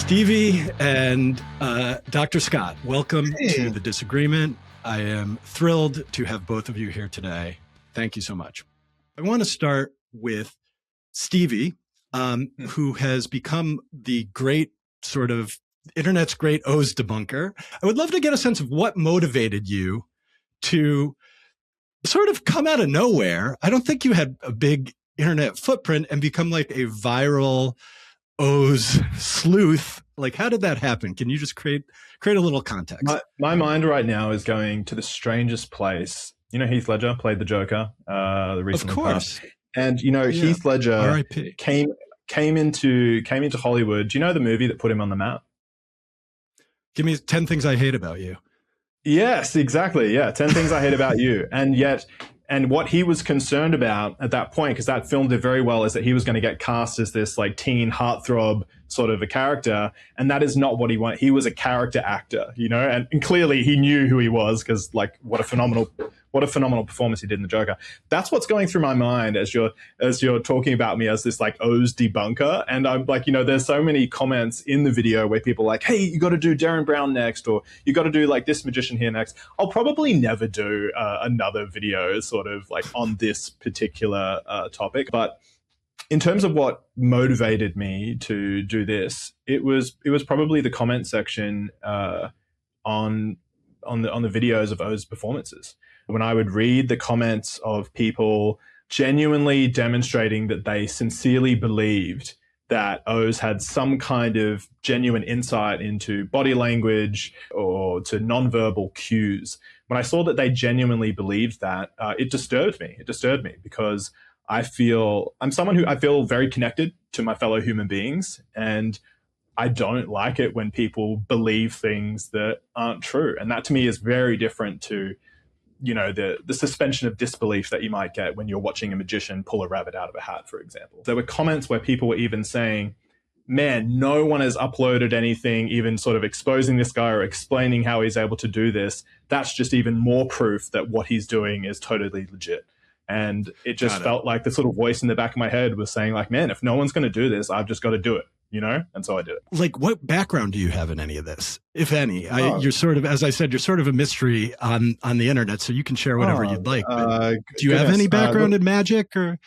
Stevie and Dr. Scott, welcome to the Disagreement. I am thrilled to have both of you here today. Thank you so much. I want to start with Stevie, who has become the great sort of internet's great O's debunker. I would love to get a sense of what motivated you to sort of come out of nowhere. I don't think you had a big internet footprint and become like a viral O's sleuth. Like, how did that happen? Can you just create a little context? My mind right now is going to the strangest place. You know, Heath Ledger played the Joker, the recent. Of course. Past. And you know, Heath Ledger R.I.P. came into Hollywood. Do you know the movie that put him on the map? Give me 10 Things I Hate About You. Yes, exactly. Yeah, 10 Things I Hate About You. And what he was concerned about at that point, because that film did very well, is that he was going to get cast as this like teen heartthrob sort of a character. And that is not what he wanted. He was a character actor, you know, and clearly he knew who he was, because like what a phenomenal performance he did in the Joker. That's what's going through my mind as you're talking about me as this like O's debunker. And I'm like, you know, there's so many comments in the video where people are like, hey, you got to do Darren Brown next, or you got to do like this magician here next. I'll probably never do another video sort of like on this particular topic. But in terms of what motivated me to do this, it was probably the comment section on the videos of O's performances. When I would read the comments of people genuinely demonstrating that they sincerely believed that O's had some kind of genuine insight into body language or to nonverbal cues. When I saw that they genuinely believed that, it disturbed me. It disturbed me because I'm someone who I feel very connected to my fellow human beings, and I don't like it when people believe things that aren't true. And that to me is very different to, you know, the suspension of disbelief that you might get when you're watching a magician pull a rabbit out of a hat, for example. There were comments where people were even saying, man, no one has uploaded anything even sort of exposing this guy or explaining how he's able to do this. That's just even more proof that what he's doing is totally legit. And it just felt like the sort of voice in the back of my head was saying like, man, if no one's going to do this, I've just got to do it. You know? And so I did it. Like, what background do you have in any of this, if any? You're sort of, as I said, you're sort of a mystery on the internet, so you can share whatever you'd like. Do you have any background in magic? Or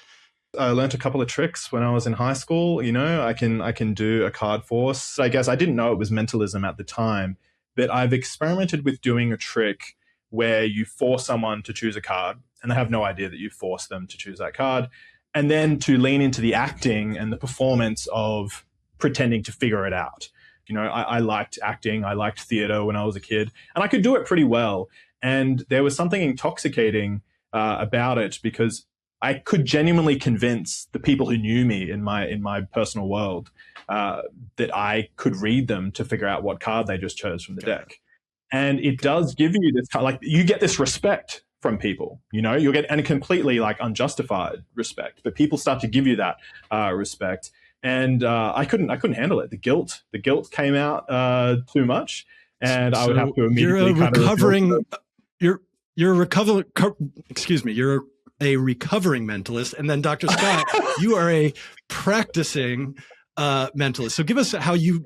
I learned a couple of tricks when I was in high school. You know, I can do a card force. I guess I didn't know it was mentalism at the time, but I've experimented with doing a trick where you force someone to choose a card, and they have no idea that you forced them to choose that card, and then to lean into the acting and the performance of pretending to figure it out. You know, I liked acting. I liked theater when I was a kid, and I could do it pretty well. And there was something intoxicating about it, because I could genuinely convince the people who knew me in my personal world that I could read them to figure out what card they just chose from the deck. And it does give you this kind of, like, you get this respect from people, you know, you'll get, and completely like unjustified respect, but people start to give you that respect. And I couldn't handle it. The guilt came out too much, and I would have to immediately. You're a recovering mentalist, and then Dr. Scott, you are a practicing mentalist. So give us how you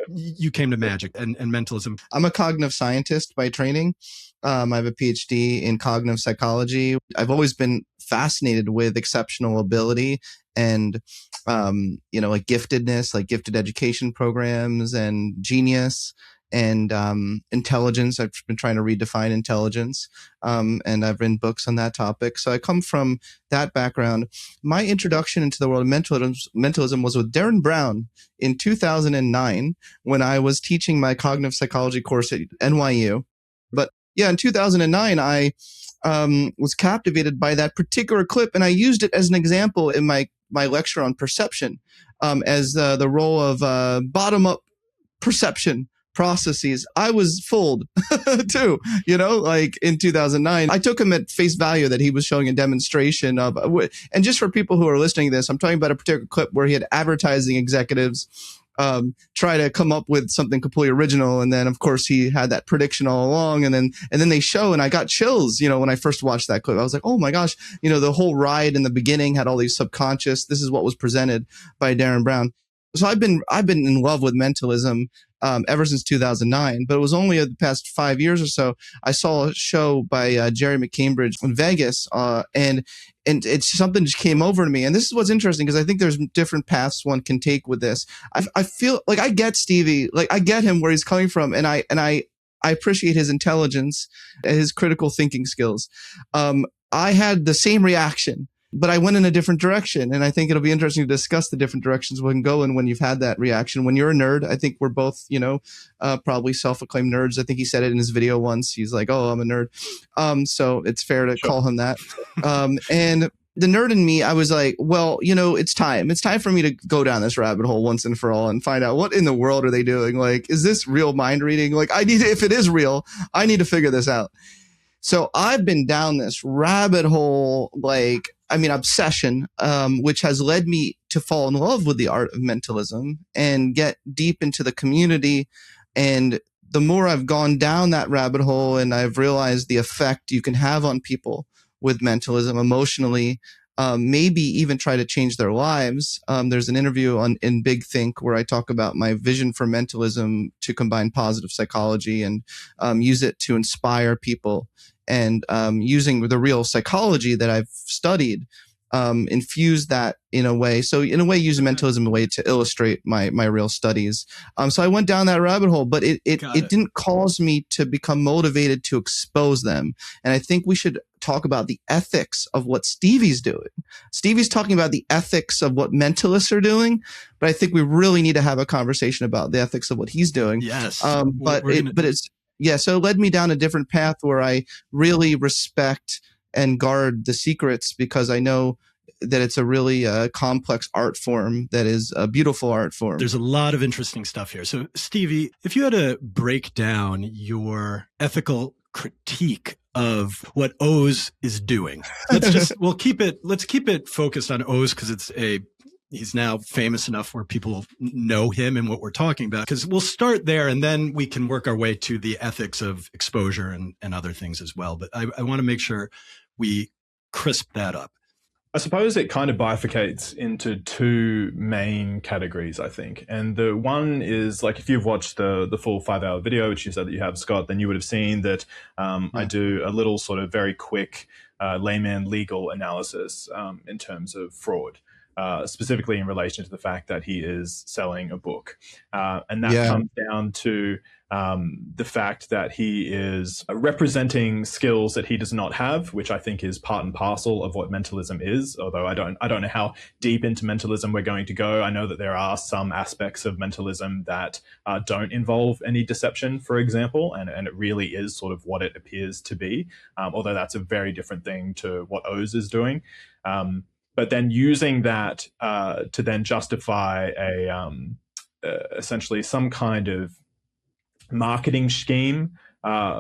came to magic and mentalism. I'm a cognitive scientist by training. I have a PhD in cognitive psychology. I've always been fascinated with exceptional ability and, you know, like giftedness, like gifted education programs, and genius and intelligence. I've been trying to redefine intelligence, and I've written books on that topic. So I come from that background. My introduction into the world of mentalism was with Darren Brown in 2009 when I was teaching my cognitive psychology course at NYU. But yeah, in 2009, I was captivated by that particular clip, and I used it as an example in my lecture on perception, as the role of bottom-up perception processes. I was fooled too, you know, like in 2009. I took him at face value that he was showing a demonstration of, and just for people who are listening to this, I'm talking about a particular clip where he had advertising executives try to come up with something completely original, and then of course he had that prediction all along, and then they show, and I got chills, you know, when I first watched that clip. I was like, oh my gosh, you know, the whole ride in the beginning had all these subconscious. This is what was presented by Darren Brown. So I've been in love with mentalism ever since 2009. But it was only the past 5 years or so I saw a show by Jerry McCambridge in Vegas, and it's something just came over to me. And this is what's interesting, because I think there's different paths one can take with this. I feel like I get Stevie, like I get him where he's coming from, and I appreciate his intelligence, his critical thinking skills. I had the same reaction, but I went in a different direction. And I think it'll be interesting to discuss the different directions one can go in when you've had that reaction. When you're a nerd, I think we're both, probably self-acclaimed nerds. I think he said it in his video once. He's like, oh, I'm a nerd. So it's fair to call him that. And the nerd in me, I was like, well, it's time. It's time for me to go down this rabbit hole once and for all and find out what in the world are they doing? Like, is this real mind reading? Like, if it is real, I need to figure this out. So I've been down this rabbit hole, obsession, which has led me to fall in love with the art of mentalism and get deep into the community. And the more I've gone down that rabbit hole and I've realized the effect you can have on people with mentalism emotionally, maybe even try to change their lives. There's an interview in Big Think where I talk about my vision for mentalism to combine positive psychology and use it to inspire people, and using the real psychology that I've studied, infuse that in a way. So in a way, use mentalism a way to illustrate my real studies. So I went down that rabbit hole, but it didn't cause me to become motivated to expose them. And I think we should talk about the ethics of what Stevie's doing. Stevie's talking about the ethics of what mentalists are doing, but I think we really need to have a conversation about the ethics of what he's doing. Yes. So it led me down a different path where I really respect and guard the secrets, because I know that it's a really complex art form that is a beautiful art form. There's a lot of interesting stuff here. So Stevie, if you had to break down your ethical critique of what Oz is doing, let's keep it focused on Oz, because he's now famous enough where people know him and what we're talking about, because we'll start there and then we can work our way to the ethics of exposure and other things as well. But I want to make sure we crisp that up. I suppose it kind of bifurcates into two main categories, I think. And the one is, like, if you've watched the full 5-hour video, which you said that you have, Scott, then you would have seen that I do a little sort of very quick layman legal analysis in terms of fraud. Specifically in relation to the fact that he is selling a book. And that comes down to the fact that he is representing skills that he does not have, which I think is part and parcel of what mentalism is, although I don't know how deep into mentalism we're going to go. I know that there are some aspects of mentalism that don't involve any deception, for example, and it really is sort of what it appears to be, although that's a very different thing to what Oz is doing. But then using that to then justify essentially some kind of marketing scheme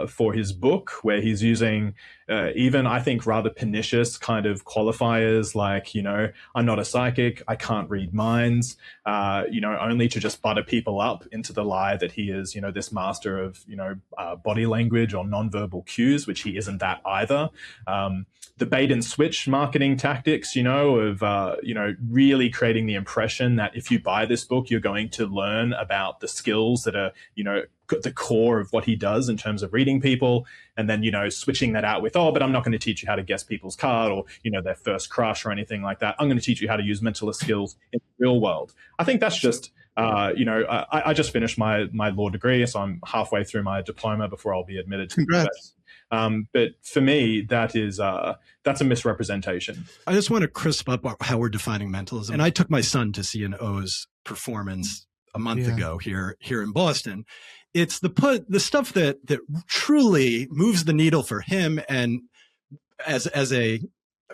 for his book, where he's using even, I think, rather pernicious kind of qualifiers like, I'm not a psychic, I can't read minds, only to just butter people up into the lie that he is, this master of, body language or nonverbal cues, which he isn't that either. The bait and switch marketing tactics, of, really creating the impression that if you buy this book, you're going to learn about the skills that are, the core of what he does in terms of reading people, and then, switching that out with, but I'm not going to teach you how to guess people's card or, their first crush or anything like that. I'm going to teach you how to use mentalist skills in the real world. I think that's just, I just finished my law degree, so I'm halfway through my diploma before I'll be admitted to the US. But for me, that's a misrepresentation. I just want to crisp up how we're defining mentalism. And I took my son to see an Oz performance a month ago here in Boston. It's the stuff that truly moves the needle for him, and as a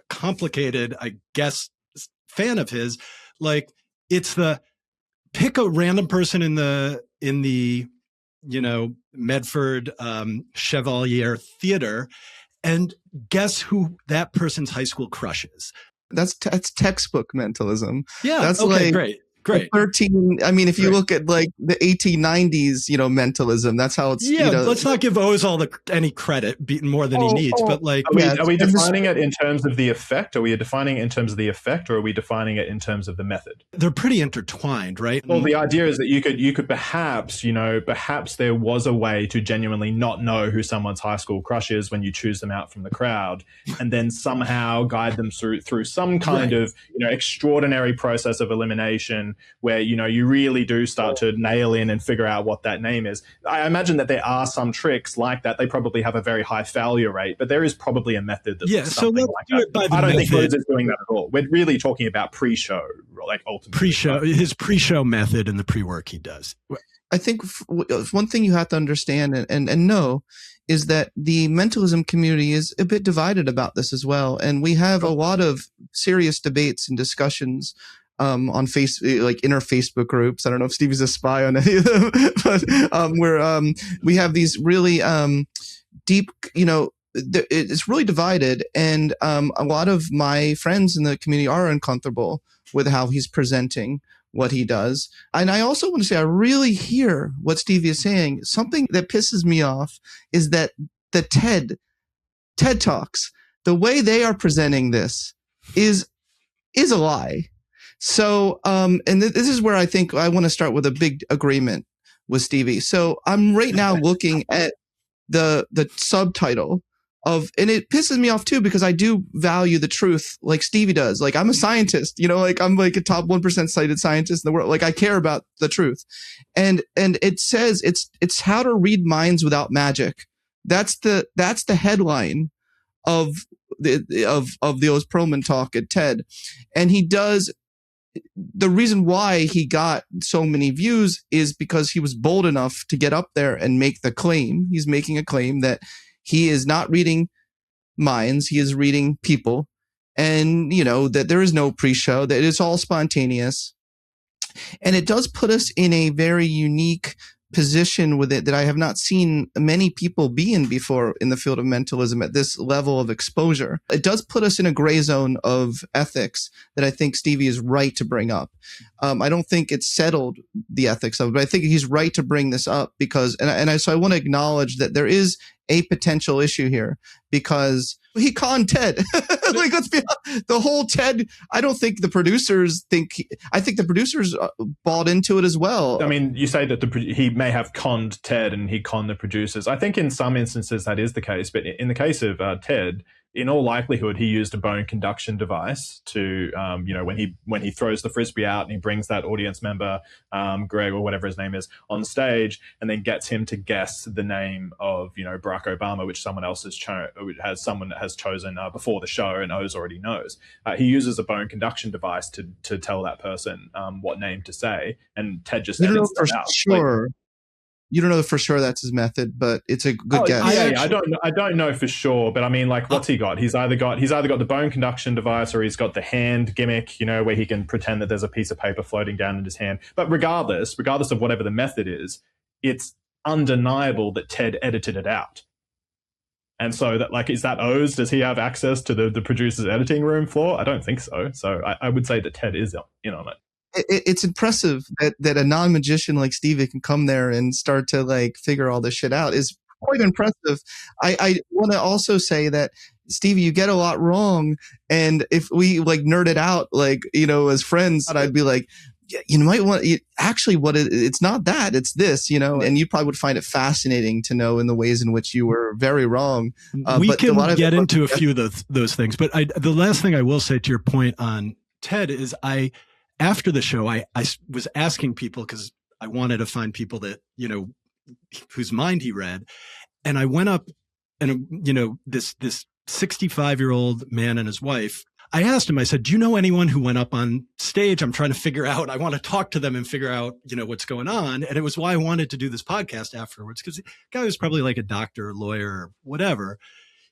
complicated, I guess, fan of his, like, it's the pick a random person in the Medford Chevalier Theater and guess who that person's high school crush is. That's textbook mentalism. Yeah. That's okay, great. Great. 13. I mean, if you look at like the 1890s, mentalism, that's how it's. Yeah, let's not give Oz any credit, more than he needs. But like, are we defining it in terms of the effect? Are we defining it in terms of the effect, or are we defining it in terms of the method? They're pretty intertwined, right? Well, the idea is that you could perhaps, perhaps there was a way to genuinely not know who someone's high school crush is when you choose them out from the crowd, and then somehow guide them through some kind of extraordinary process of elimination where you really do start to nail in and figure out what that name is. I imagine that there are some tricks like that. They probably have a very high failure rate, but there is probably a method that looks something like that. I don't think Oz is doing that at all. We're really talking about pre-show, like ultimately. His pre-show method and the pre-work he does. I think one thing you have to understand and know is that the mentalism community is a bit divided about this as well. And we have a lot of serious debates and discussions on like inner Facebook groups. I don't know if Stevie's a spy on any of them, but where we have these really deep, it's really divided. And a lot of my friends in the community are uncomfortable with how he's presenting what he does. And I also want to say, I really hear what Stevie is saying. Something that pisses me off is that the TED Talks, the way they are presenting this is a lie. So, and this is where I think I want to start with a big agreement with Stevie. So I'm right now looking at the subtitle and it pisses me off too, because I do value the truth like Stevie does. Like I'm a scientist, like I'm like a top 1% cited scientist in the world. Like I care about the truth. And it says it's how to read minds without magic. That's the headline of the Oz Perlman talk at TED. And he does. The reason why he got so many views is because he was bold enough to get up there and make the claim. He's making a claim that he is not reading minds. He is reading people. And, that there is no pre-show, that it's all spontaneous. And it does put us in a very unique position with it that I have not seen many people be in before in the field of mentalism at this level of exposure. It does put us in a gray zone of ethics that I think Stevie is right to bring up. I don't think it's settled the ethics of it, but I think he's right to bring this up because, so I want to acknowledge that there is a potential issue here because he conned TED. Like, let's be honest, the whole TED. I don't think the producers I think the producers bought into it as well. I mean, you say that he may have conned TED and he conned the producers. I think in some instances that is the case, but in the case of TED, in all likelihood, he used a bone conduction device to, when he throws the frisbee out and he brings that audience member, Greg or whatever his name is, on stage, and then gets him to guess the name of, Barack Obama, which someone else has chosen before the show, and Oz already knows. He uses a bone conduction device to tell that person what name to say, and Ted just edits that out. Sure. You don't know for sure that's his method, but it's a good guess. I don't know for sure, but I mean, like, what's he got? He's either got the bone conduction device, or he's got the hand gimmick, where he can pretend that there's a piece of paper floating down in his hand. But regardless of whatever the method is, it's undeniable that Ted edited it out. And so that, like, is that Oz? Does he have access to the producer's editing room floor? I don't think so. So I would say that Ted is in on it. It's impressive that a non-magician like Stevie can come there and start to like figure all this shit out. Is quite impressive. I want to also say that Stevie, you get a lot wrong, and if we like nerded out, like as friends, I'd be like, you might want it's not that, it's this, and you probably would find it fascinating to know in the ways in which you were very wrong. We can get into a few of those things, but the last thing I will say to your point on TED is after the show, I was asking people because I wanted to find people that, whose mind he read. And I went up and, this 65-year-old man and his wife, I asked him, I said, do you know anyone who went up on stage? I'm trying to figure out, I want to talk to them and figure out, what's going on. And it was why I wanted to do this podcast afterwards, because the guy was probably like a doctor or lawyer or whatever.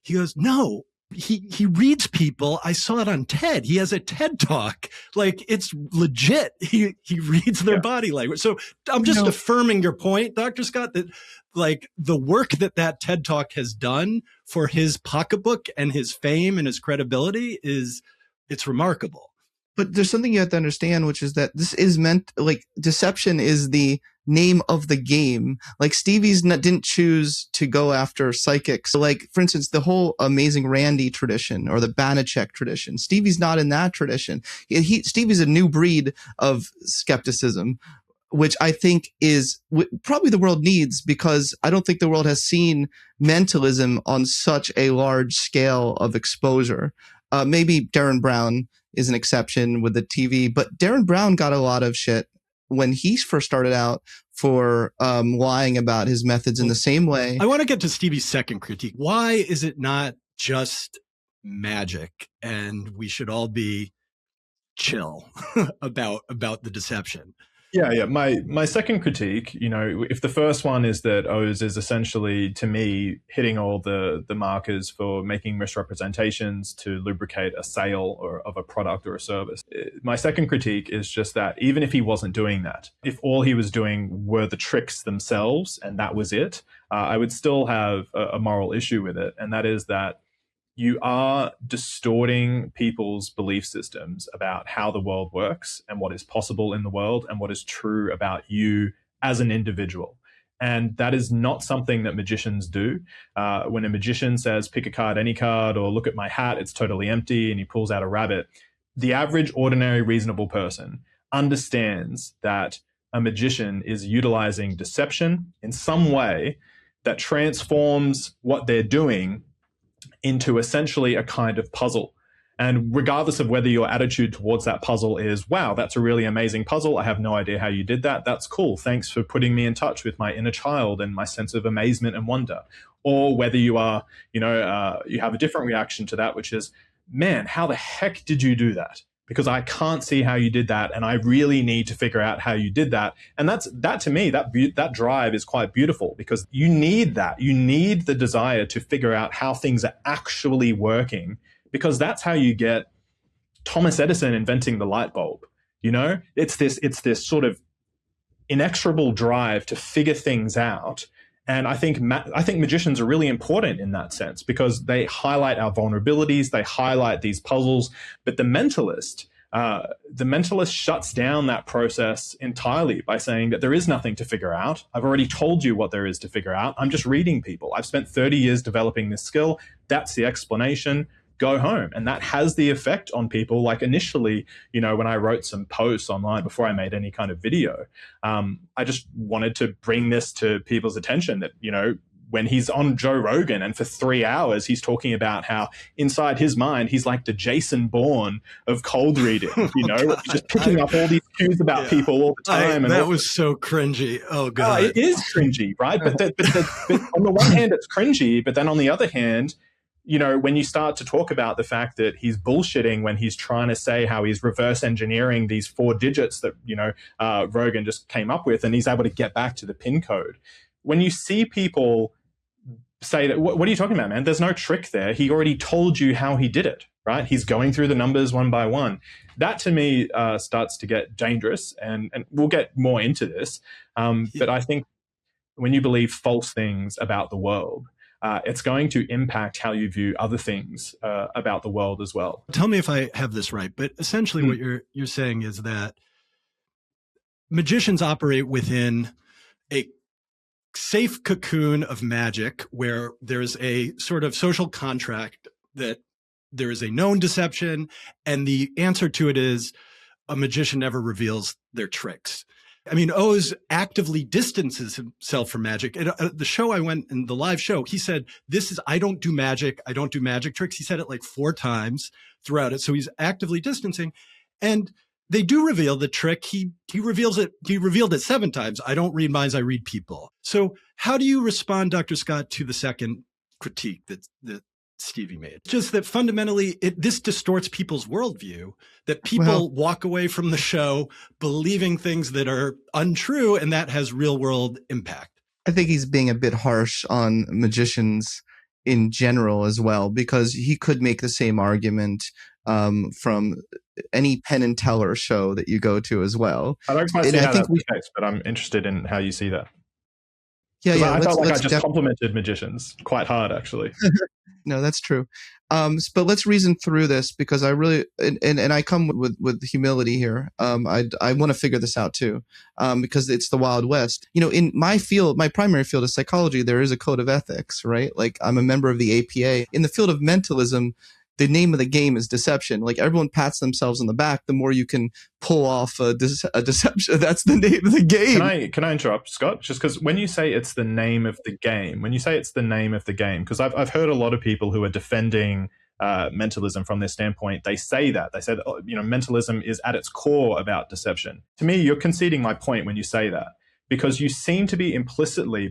He goes, no. He reads people. I saw it on TED. He has a TED talk. Like, it's legit. He reads their body language. So I'm just affirming your point, Dr. Scott, that like the work that TED talk has done for his pocketbook and his fame and his credibility it's remarkable. But there's something you have to understand, which is that this is meant, like, deception is the name of the game. Like, didn't choose to go after psychics. Like, for instance, the whole Amazing Randy tradition or the Banachek tradition. Stevie's not in that tradition. Stevie's a new breed of skepticism, which I think is probably the world needs, because I don't think the world has seen mentalism on such a large scale of exposure. Maybe Darren Brown is an exception with the TV, but Darren Brown got a lot of shit when he first started out for lying about his methods in the same way. I want to get to Stevie's second critique. Why is it not just magic and we should all be chill about the deception? Yeah. My second critique, if the first one is that Oz is essentially, to me, hitting all the markers for making misrepresentations to lubricate a sale of a product or a service. My second critique is just that even if he wasn't doing that, if all he was doing were the tricks themselves and that was it, I would still have a moral issue with it. And that is that you are distorting people's belief systems about how the world works and what is possible in the world and what is true about you as an individual. And that is not something that magicians do. When a magician says, pick a card, any card, or look at my hat, it's totally empty, and he pulls out a rabbit, the average, ordinary, reasonable person understands that a magician is utilizing deception in some way that transforms what they're doing into essentially a kind of puzzle. And regardless of whether your attitude towards that puzzle is, wow, that's a really amazing puzzle, I have no idea how you did that, that's cool, thanks for putting me in touch with my inner child and my sense of amazement and wonder. Or whether you are, you have a different reaction to that, which is, man, how the heck did you do that? Because I can't see how you did that, and I really need to figure out how you did that. And that to me, that drive is quite beautiful, because you need that. You need the desire to figure out how things are actually working, because that's how you get Thomas Edison inventing the light bulb. It's this sort of inexorable drive to figure things out. And I think magicians are really important in that sense, because they highlight our vulnerabilities, they highlight these puzzles. But the mentalist shuts down that process entirely by saying that there is nothing to figure out. I've already told you what there is to figure out. I'm just reading people. I've spent 30 years developing this skill. That's the explanation. Go home. And that has the effect on people. Like initially, when I wrote some posts online before I made any kind of video, I just wanted to bring this to people's attention that, when he's on Joe Rogan and for 3 hours, he's talking about how inside his mind, he's like the Jason Bourne of cold reading, he's just picking up all these cues about people all the time. That was so cringy. Oh, God. It is cringy, right? But on the one hand, it's cringy. But then on the other hand, when you start to talk about the fact that he's bullshitting when he's trying to say how he's reverse engineering these 4 digits that, Rogan just came up with, and he's able to get back to the PIN code. When you see people say that, what are you talking about, man? There's no trick there. He already told you how he did it, right? He's going through the numbers one by one. That to me starts to get dangerous, and we'll get more into this. But I think when you believe false things about the world, it's going to impact how you view other things about the world as well. Tell me if I have this right, but essentially what you're saying is that magicians operate within a safe cocoon of magic where there's a sort of social contract that there is a known deception, and the answer to it is a magician never reveals their tricks. I mean, Oz actively distances himself from magic. At the show I went, in the live show, he said, I don't do magic. I don't do magic tricks. He said it like 4 times throughout it. So he's actively distancing. And they do reveal the trick. He reveals it. He revealed it 7 times. I don't read minds. I read people. So how do you respond, Dr. Scott, to the second critique that Stevie made? Just that fundamentally, this distorts people's worldview, that people walk away from the show believing things that are untrue, and that has real world impact. I think he's being a bit harsh on magicians in general as well, because he could make the same argument from any Penn and Teller show that you go to as well. I don't quite see how that's the case, but I'm interested in how you see that. Yeah. I felt like I just complimented magicians quite hard, actually. No, that's true. But let's reason through this, because I really, and I come with humility here. I want to figure this out too, because it's the Wild West. In my field, my primary field is psychology, there is a code of ethics, right? Like, I'm a member of the APA. In the field of mentalism, the name of the game is deception. Like, everyone pats themselves on the back the more you can pull off a deception. That's the name of the game. Can I interrupt, Scott? Just because when you say it's the name of the game, because I've heard a lot of people who are defending mentalism from this standpoint. They say that mentalism is at its core about deception. To me, you're conceding my point when you say that, because you seem to be implicitly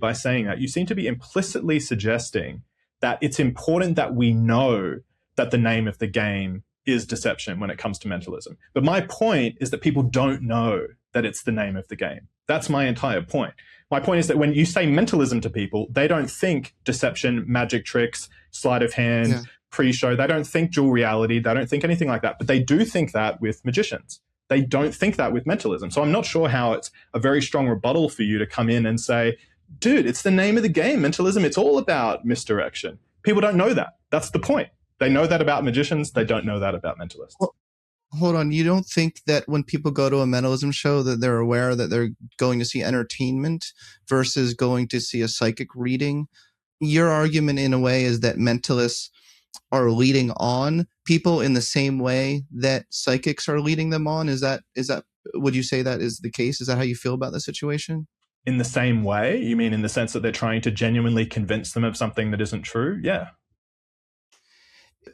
suggesting that it's important that we know that the name of the game is deception when it comes to mentalism. But my point is that people don't know that it's the name of the game. That's my entire point. My point is that when you say mentalism to people, they don't think deception, magic tricks, sleight of hand, pre-show. They don't think dual reality. They don't think anything like that. But they do think that with magicians. They don't think that with mentalism. So I'm not sure how it's a very strong rebuttal for you to come in and say, dude, it's the name of the game. Mentalism, it's all about misdirection. People don't know that. That's the point. They know that about magicians. They don't know that about mentalists. Well, hold on. You don't think that when people go to a mentalism show that they're aware that they're going to see entertainment versus going to see a psychic reading? Your argument in a way is that mentalists are leading on people in the same way that psychics are leading them on. Is that, would you say that is the case? Is that how you feel about the situation? In the same way? You mean in the sense that they're trying to genuinely convince them of something that isn't true? Yeah.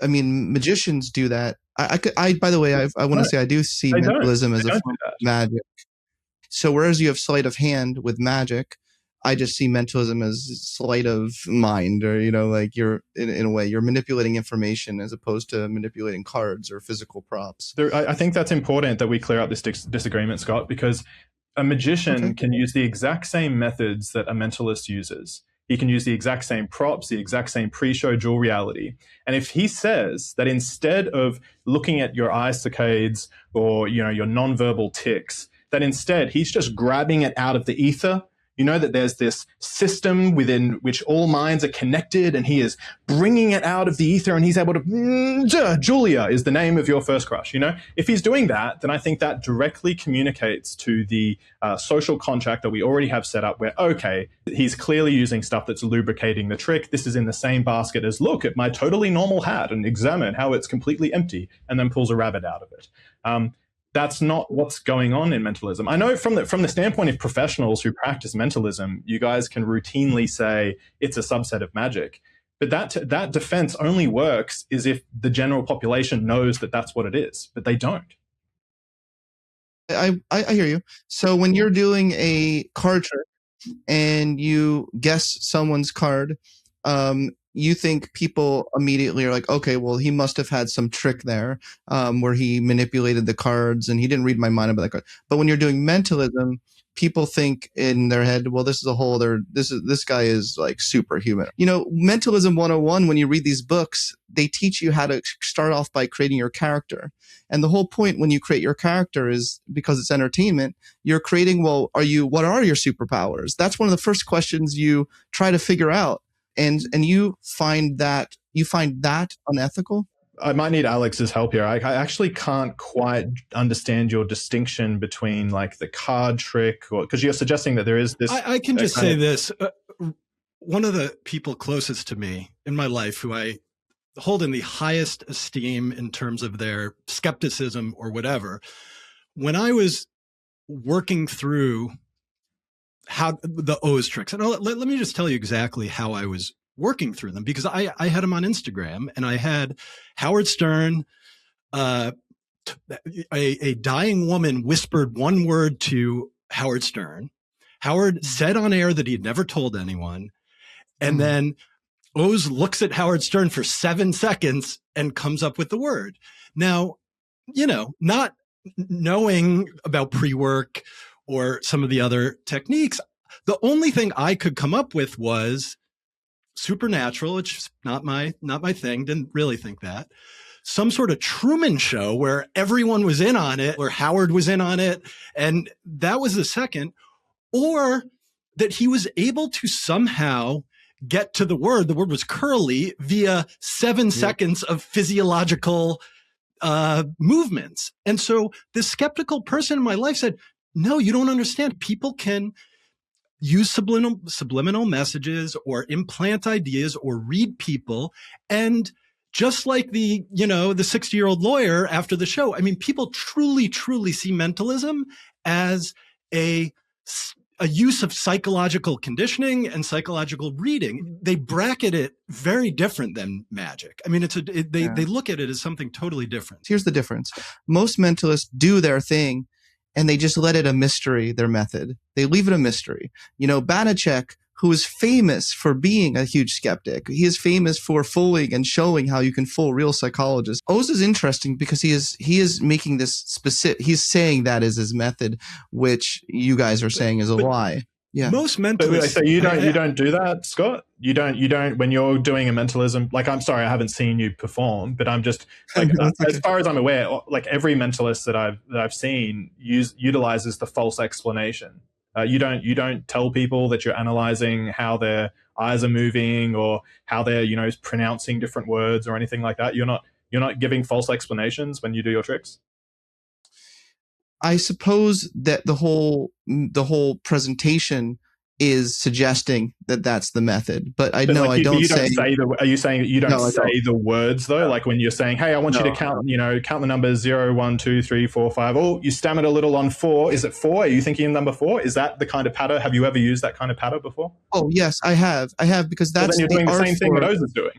I mean, magicians do that. By the way, I want to say I do see mentalism as a form of magic. So whereas you have sleight of hand with magic, I just see mentalism as sleight of mind, or, like you're in a way you're manipulating information as opposed to manipulating cards or physical props. I think that's important that we clear up this disagreement, Scott, because a magician can use the exact same methods that a mentalist uses. He can use the exact same props, the exact same pre-show dual reality. And if he says that instead of looking at your eye saccades or, your nonverbal tics, that instead he's just grabbing it out of the ether, that there's this system within which all minds are connected, and he is bringing it out of the ether, and he's able to, Julia is the name of your first crush. If he's doing that, then I think that directly communicates to the social contract that we already have set up where, okay, he's clearly using stuff that's lubricating the trick. This is in the same basket as, look at my totally normal hat and examine how it's completely empty, and then pulls a rabbit out of it. That's not what's going on in mentalism. I know from the standpoint of professionals who practice mentalism, you guys can routinely say it's a subset of magic. But that defense only works is if the general population knows that that's what it is, but they don't. I hear you. So when you're doing a card trick and you guess someone's card, you think people immediately are like, okay, well, he must have had some trick there where he manipulated the cards and he didn't read my mind about that card. But when you're doing mentalism, people think in their head, well, this is a whole other, this guy is like superhuman. Mentalism 101, when you read these books, they teach you how to start off by creating your character. And the whole point when you create your character is because it's entertainment, you're creating, what are your superpowers? That's one of the first questions you try to figure out. And you find that unethical? I might need Alex's help here. I actually can't quite understand your distinction between like the card trick, because you're suggesting that there is this. I can just say this. One of the people closest to me in my life who I hold in the highest esteem in terms of their skepticism or whatever, when I was working through how the O's tricks. And let me just tell you exactly how I was working through them, because I had them on Instagram, and I had Howard Stern, a dying woman whispered one word to Howard Stern. Howard said on air that he'd never told anyone. And then O's looks at Howard Stern for 7 seconds and comes up with the word. Now, not knowing about pre-work or some of the other techniques, the only thing I could come up with was supernatural, which is not my thing, didn't really think that. Some sort of Truman Show where everyone was in on it, or Howard was in on it, and that was the second. Or that he was able to somehow get to the word was curly via 7 seconds of physiological movements. And so this skeptical person in my life said, no, you don't understand. People can use subliminal messages or implant ideas or read people. And just like the 60-year-old lawyer after the show, I mean, people truly, truly see mentalism as a use of psychological conditioning and psychological reading. They bracket it very different than magic. I mean, they look at it as something totally different. Here's the difference. Most mentalists do their thing and they just let it a mystery, their method. They leave it a mystery. Banachek, who is famous for being a huge skeptic, he is famous for fooling and showing how you can fool real psychologists. Oz is interesting because he is making this specific, he's saying that is his method, which you guys are saying is a lie. Yeah. Most mentalists. So you don't do that, Scott? You don't when you're doing a mentalism, like, I'm sorry, I haven't seen you perform, but I'm just like, as far as I'm aware, like every mentalist that I've seen utilizes the false explanation. You don't tell people that you're analyzing how their eyes are moving or how they're, pronouncing different words or anything like that. You're not giving false explanations when you do your tricks. I suppose that the whole presentation is suggesting that that's the method, but I don't say. Are you saying that you don't say the words though? Like when you're saying, "Hey, I want you to count the numbers 0, 1, 2, 3, 4, 5." Oh, you stammered a little on 4. Is it 4? Are you thinking of number 4? Is that the kind of patter? Have you ever used that kind of patter before? Oh yes, I have because that's then you're doing the same thing that Oz is doing.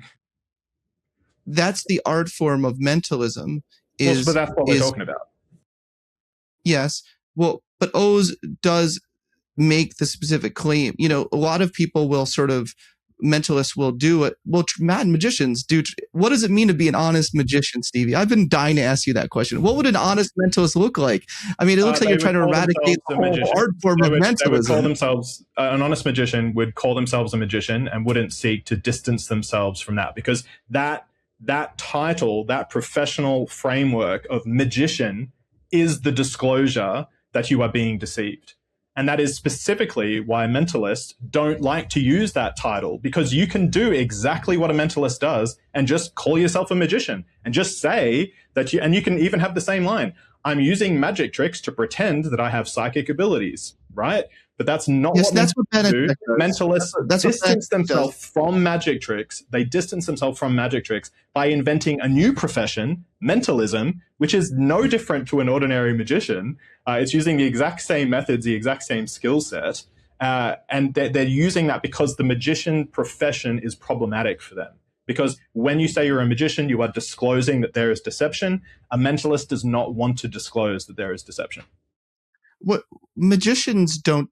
That's the art form of mentalism. But that's what we're talking about. Yes. Well, but Oz does make the specific claim. A lot of people will mentalists will do it. Well, mad magicians do. What does it mean to be an honest magician, Stevie? I've been dying to ask you that question. What would an honest mentalist look like? I mean, it looks like you're trying to eradicate the whole art form of mentalism. They would call themselves, an honest magician would call themselves a magician and wouldn't seek to distance themselves from that, because that title, that professional framework of magician, is the disclosure that you are being deceived. And that is specifically why mentalists don't like to use that title, because you can do exactly what a mentalist does and just call yourself a magician and just say that and you can even have the same line. I'm using magic tricks to pretend that I have psychic abilities, right? But that's not what mentalists do. Mentalists distance themselves from magic tricks. They distance themselves from magic tricks by inventing a new profession, mentalism, which is no different to an ordinary magician. It's using the exact same methods, the exact same skill set. And they're using that because the magician profession is problematic for them. Because when you say you're a magician, you are disclosing that there is deception. A mentalist does not want to disclose that there is deception. What magicians don't.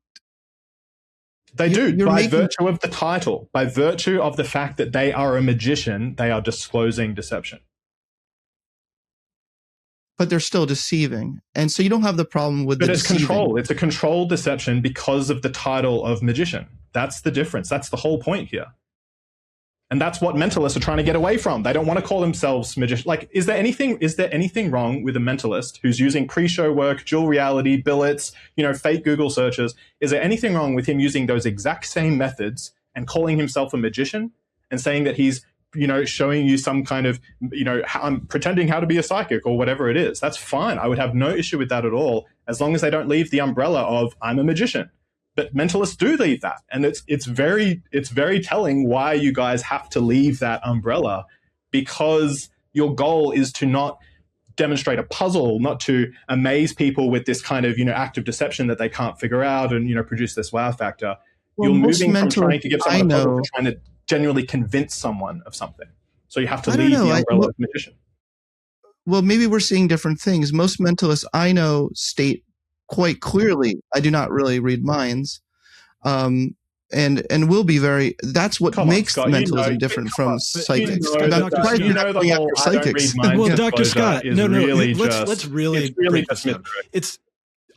They do, by virtue of the title, by virtue of the fact that they are a magician, they are disclosing deception. But they're still deceiving. And so you don't have the problem with the deceiving. But it's control. It's a controlled deception because of the title of magician. That's the difference. That's the whole point here. And that's what mentalists are trying to get away from. They don't want to call themselves magicians. Like, is there anything wrong with a mentalist who's using pre-show work, dual reality, billets, fake Google searches? Is there anything wrong with him using those exact same methods and calling himself a magician and saying that he's, showing you some kind of, I'm pretending how to be a psychic or whatever it is? That's fine. I would have no issue with that at all, as long as they don't leave the umbrella of I'm a magician. But mentalists do leave that, and it's very telling why you guys have to leave that umbrella, because your goal is to not demonstrate a puzzle, not to amaze people with this kind of act of deception that they can't figure out and produce this wow factor. Well, you're moving from trying to give someone a puzzle to trying to genuinely convince someone of something. So you have to leave the umbrella of magician. Well, maybe we're seeing different things. Most mentalists I know state quite clearly, I do not really read minds, and will be very. That's what makes mentalism different from psychics. Well, Dr. Scott, let's really break just this down.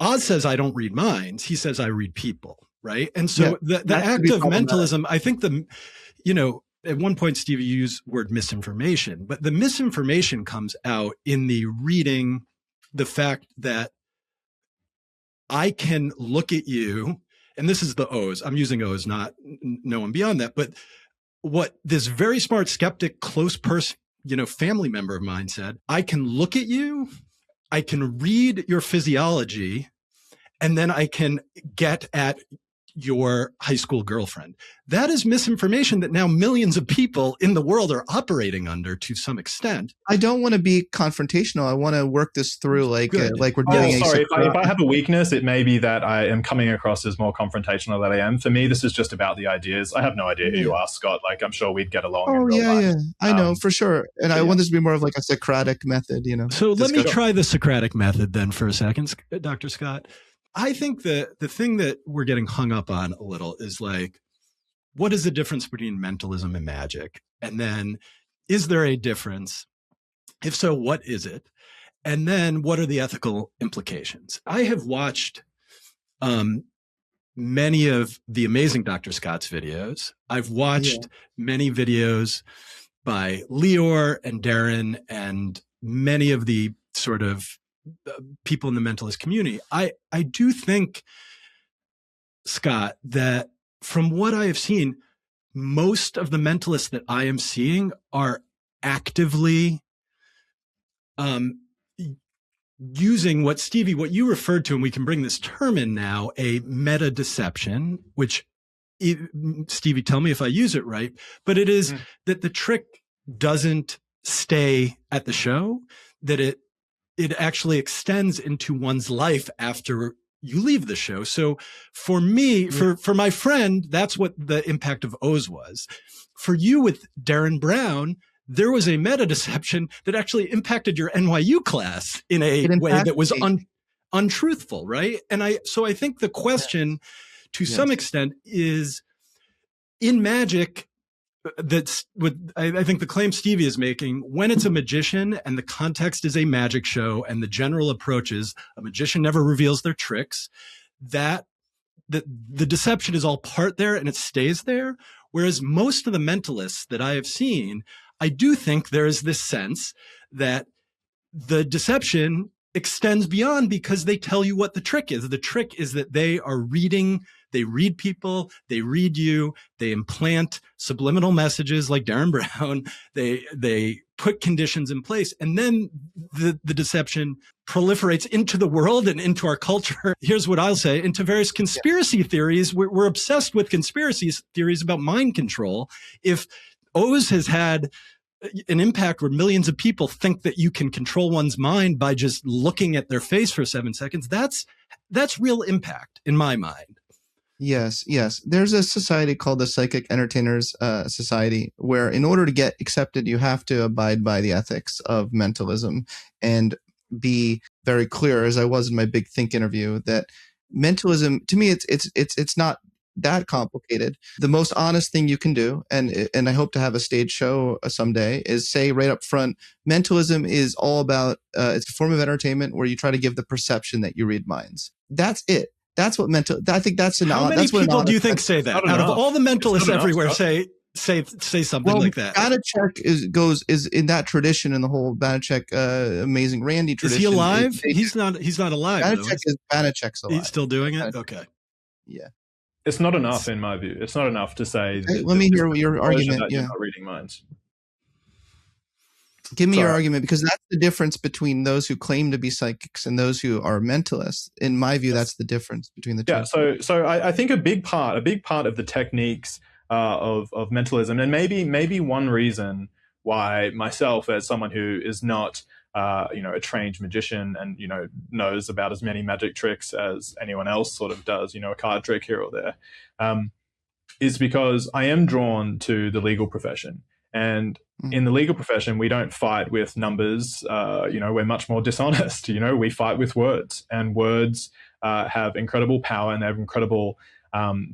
Oz says I don't read minds. He says I read people, right? And so the act of mentalism, I think at one point, Steve, you used word misinformation, but the misinformation comes out in the reading, the fact that I can look at you, and this is the O's. I'm using O's, not no one beyond that. But what this very smart skeptic, close person, family member of mine said, I can look at you, I can read your physiology, and then I can get at your high school girlfriend. That is misinformation that now millions of people in the world are operating under to some extent. I don't want to be confrontational. I want to work this through like we're doing. Sorry, if I have a weakness, it may be that I am coming across as more confrontational than I am. For me, this is just about the ideas. I have no idea who you are, Scott. Like, I'm sure we'd get along. Oh, in real life. I know for sure. And I want this to be more of like a Socratic method, So let me try the Socratic method then for a second, Dr. Scott. I think the thing that we're getting hung up on a little is like, what is the difference between mentalism and magic? And then, is there a difference? If so, what is it? And then, what are the ethical implications? I have watched many of the amazing Dr. Scott's videos. I've watched many videos by Lior and Darren and many of the sort of people in the mentalist community. I do think, Scott, that from what I have seen, most of the mentalists that I am seeing are actively using what you referred to, and we can bring this term in now, a meta deception, which, Stevie, tell me if I use it right, but it is that the trick doesn't stay at the show, that it actually extends into one's life after you leave the show. So for me, for my friend, that's what the impact of Oz was. For you with Darren Brown, there was a meta deception that actually impacted your NYU class in a way that was untruthful, right? And I think the question to some extent is, in magic, that's what I think the claim Stevie is making, when it's a magician and the context is a magic show and the general approach is a magician never reveals their tricks, that the deception is all part there and it stays there. Whereas most of the mentalists that I have seen, I do think there is this sense that the deception extends beyond, because they tell you what the trick is. The trick is that they read people, they read you, they implant subliminal messages like Darren Brown, they put conditions in place, and then the deception proliferates into the world and into our culture. Here's what I'll say, into various conspiracy theories. We're obsessed with conspiracy theories about mind control. If Oz has had an impact where millions of people think that you can control one's mind by just looking at their face for 7 seconds, that's real impact in my mind. Yes. There's a society called the Psychic Entertainers Society, where in order to get accepted, you have to abide by the ethics of mentalism and be very clear, as I was in my Big Think interview, that mentalism, to me, it's not that complicated. The most honest thing you can do, and I hope to have a stage show someday, is say right up front, mentalism is all about, it's a form of entertainment where you try to give the perception that you read minds. That's it. That's what I think that's an. How many people do you think say that? Out of all the mentalists everywhere, say something like that. Banachek is in that tradition, in the whole Banachek Amazing Randy tradition. Is he alive? He's not alive. Banachek's alive. He's still doing it? Okay. Yeah. It's not enough, in my view. It's not enough to say. Let me hear your argument. You're not reading minds. Give me your argument, because that's the difference between those who claim to be psychics and those who are mentalists. In my view, that's the difference between the two. Yeah. So I think a big part of the techniques of mentalism, and maybe one reason why myself, as someone who is not a trained magician and knows about as many magic tricks as anyone else sort of does, a card trick here or there, is because I am drawn to the legal profession. And in the legal profession, we don't fight with numbers. We're much more dishonest. We fight with words, and words have incredible power and they have incredible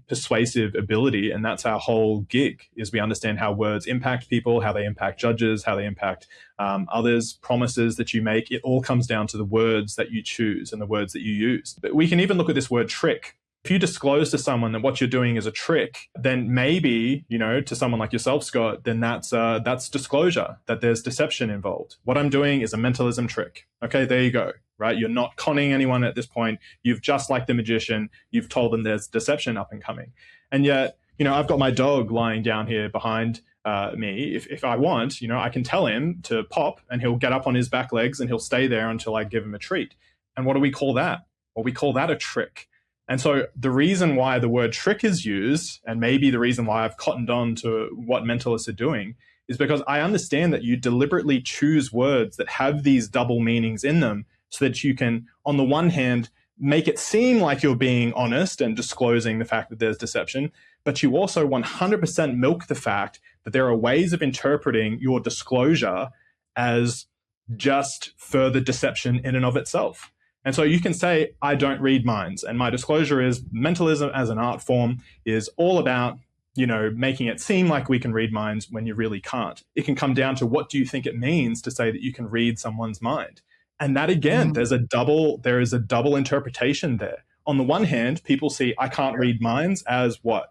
persuasive ability. And that's our whole gig, is we understand how words impact people, how they impact judges, how they impact others, promises that you make. It all comes down to the words that you choose and the words that you use. But we can even look at this word trick. If you disclose to someone that what you're doing is a trick, then maybe, to someone like yourself, Scott, then that's disclosure, that there's deception involved. What I'm doing is a mentalism trick. Okay, there you go, right? You're not conning anyone at this point. You've, just like the magician, you've told them there's deception up and coming. And yet, I've got my dog lying down here behind me. If I want, I can tell him to pop and he'll get up on his back legs and he'll stay there until I give him a treat. And what do we call that? Well, we call that a trick. And so the reason why the word trick is used, and maybe the reason why I've cottoned on to what mentalists are doing, is because I understand that you deliberately choose words that have these double meanings in them so that you can, on the one hand, make it seem like you're being honest and disclosing the fact that there's deception, but you also 100% milk the fact that there are ways of interpreting your disclosure as just further deception in and of itself. And so you can say, I don't read minds. And my disclosure is mentalism as an art form is all about, making it seem like we can read minds when you really can't. It can come down to what do you think it means to say that you can read someone's mind? And that again, there is a double interpretation there. On the one hand, people see I can't read minds as what?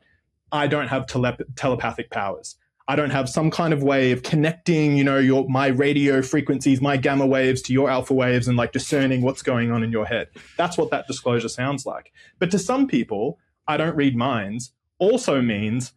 I don't have telepathic powers. I don't have some kind of way of connecting, my radio frequencies, my gamma waves to your alpha waves and like discerning what's going on in your head. That's what that disclosure sounds like. But to some people, I don't read minds also means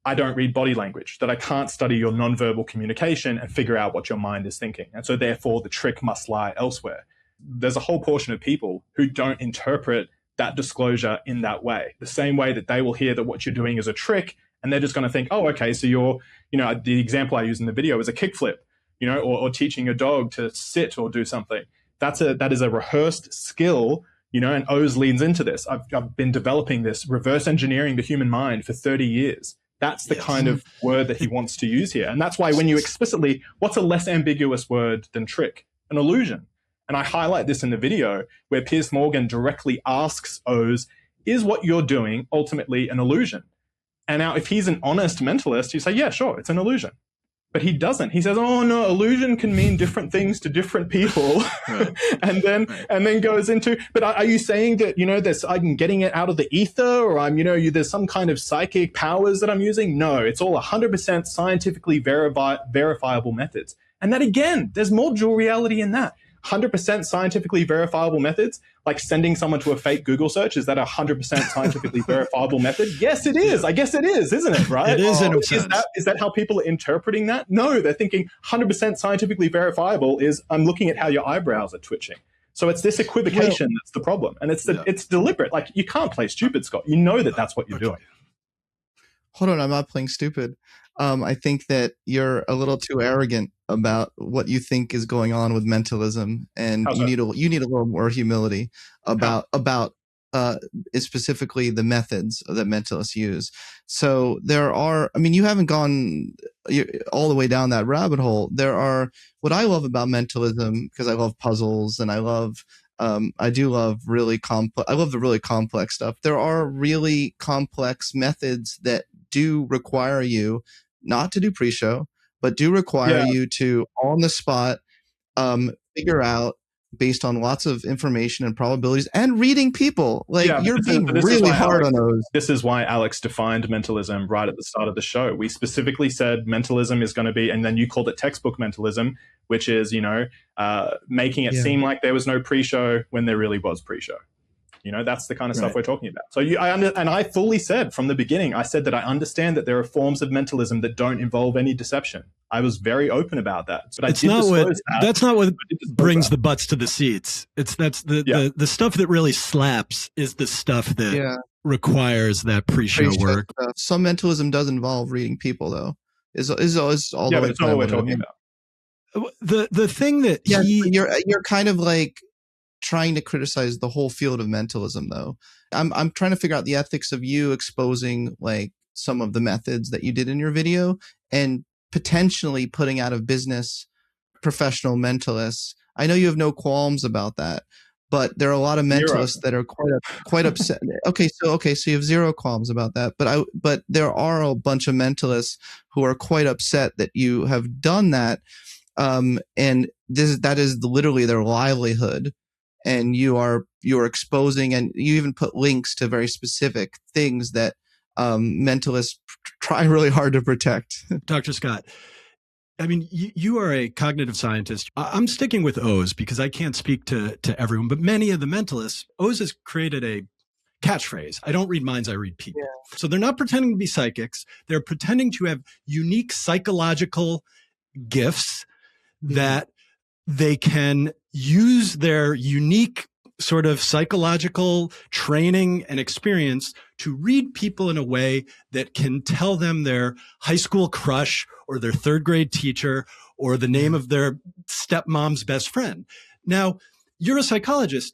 I don't read body language, that I can't study your nonverbal communication and figure out what your mind is thinking. And so therefore the trick must lie elsewhere. There's a whole portion of people who don't interpret that disclosure in that way, the same way that they will hear that what you're doing is a trick and they're just going to think, oh, okay, so you're, the example I use in the video is a kickflip, or teaching a dog to sit or do something. That is a rehearsed skill, and Oz leans into this. I've been developing this, reverse engineering the human mind for 30 years. That's the kind of word that he wants to use here. And that's why when you explicitly, what's a less ambiguous word than trick? An illusion. And I highlight this in the video where Piers Morgan directly asks Oz, is what you're doing ultimately an illusion? And now if he's an honest mentalist, you say, yeah, sure, it's an illusion. But he doesn't. He says, oh no, illusion can mean different things to different people. Right. and then goes into, but are you saying that, I'm getting it out of the ether, or there's some kind of psychic powers that I'm using? No, it's all 100% scientifically verifiable methods. And that again, there's more dual reality in that. 100% scientifically verifiable methods, like sending someone to a fake Google search, is that a 100% scientifically verifiable method? Yes, it is. I guess it is, isn't it? Right? It is in a sense. Is that how people are interpreting that? No, they're thinking 100% scientifically verifiable is I'm looking at how your eyebrows are twitching. So it's this equivocation that's the problem, and it's deliberate. Like you can't play stupid, Scott. You know that's what you're doing. Hold on, I'm not playing stupid. I think that you're a little too arrogant about what you think is going on with mentalism, and you need a little more humility about specifically the methods that mentalists use. So there are, you haven't gone all the way down that rabbit hole. There are, what I love about mentalism, because I love puzzles and I love the really complex stuff. There are really complex methods that do require you not to do pre-show, but do require you to, on the spot, figure out based on lots of information and probabilities and reading people. You're being really hard on those. This is why Alex defined mentalism right at the start of the show. We specifically said mentalism is going to be, and then you called it textbook mentalism, which is, making it seem like there was no pre-show when there really was pre-show. That's the kind of stuff we're talking about. So I fully said from the beginning, I said that I understand that there are forms of mentalism that don't involve any deception. I was very open about that. But that's not what brings the butts to the seats. The stuff that really slaps is the stuff that requires that pre-show work. Stuff. Some mentalism does involve reading people, though. Is all but it's not what we're talking about. The thing that you're kind of like trying to criticize the whole field of mentalism, though. I'm trying to figure out the ethics of you exposing like some of the methods that you did in your video and potentially putting out of business professional mentalists. I know you have no qualms about that, but there are a lot of mentalists that are quite upset. Okay, so you have zero qualms about that, but there are a bunch of mentalists who are quite upset that you have done that, and that is literally their livelihood. And you're exposing, and you even put links to very specific things that mentalists try really hard to protect. Dr. Scott, you are a cognitive scientist. I'm sticking with Oz because I can't speak to everyone, but many of the mentalists, Oz has created catchphrase. I don't read minds, I read people. Yeah. So they're not pretending to be psychics. They're pretending to have unique psychological gifts that they can use their unique sort of psychological training and experience to read people in a way that can tell them their high school crush or their third grade teacher or the name of their stepmom's best friend. Now, you're a psychologist.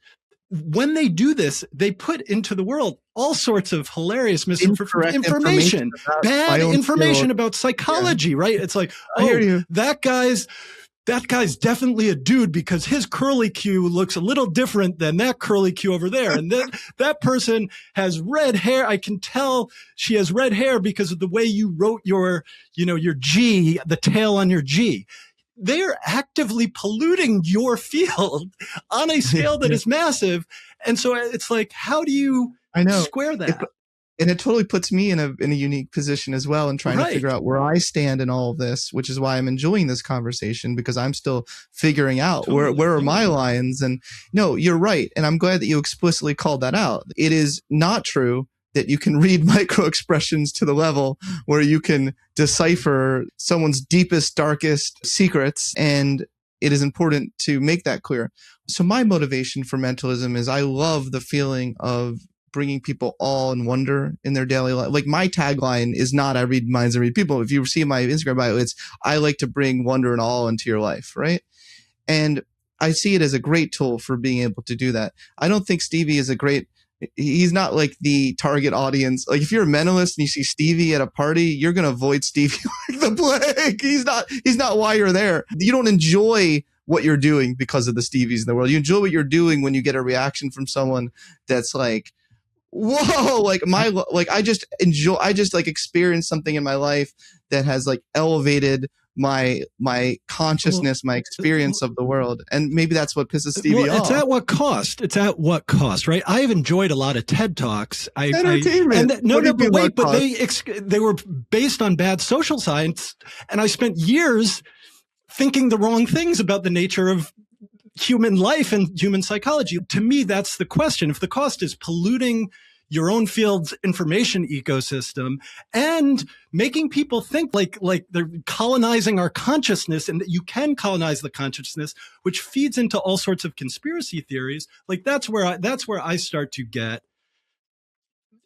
When they do this, they put into the world all sorts of hilarious misinformation, bad information about psychology, right? It's like, that guy's definitely a dude because his curly Q looks a little different than that curly Q over there. And that person has red hair. I can tell she has red hair because of the way you wrote your G, the tail on your G. They are actively polluting your field on a scale that is massive. And so it's like, how do you square that? And it totally puts me in a unique position as well in trying to figure out where I stand in all of this, which is why I'm enjoying this conversation, because I'm still figuring out where are my lines. And no, you're right. And I'm glad that you explicitly called that out. It is not true that you can read micro expressions to the level where you can decipher someone's deepest, darkest secrets. And it is important to make that clear. So my motivation for mentalism is I love the feeling of bringing people awe and wonder in their daily life. Like my tagline is not I read minds, I read people. If you see my Instagram bio, it's I like to bring wonder and awe into your life, right? And I see it as a great tool for being able to do that. I don't think Stevie is he's not like the target audience. Like if you're a mentalist and you see Stevie at a party, you're going to avoid Stevie like the plague. He's not why you're there. You don't enjoy what you're doing because of the Stevies in the world. You enjoy what you're doing when you get a reaction from someone that's like, whoa, I just experienced something in my life that has like elevated my consciousness, my experience of the world. And maybe that's what pisses Stevie off. It's at what cost? Right? I have enjoyed a lot of TED Talks. Entertainment. They were based on bad social science. And I spent years thinking the wrong things about the nature of human life and human psychology. To me, that's the question. If the cost is polluting your own field's information ecosystem and making people think like they're colonizing our consciousness, and that you can colonize the consciousness, which feeds into all sorts of conspiracy theories, like that's where I start to get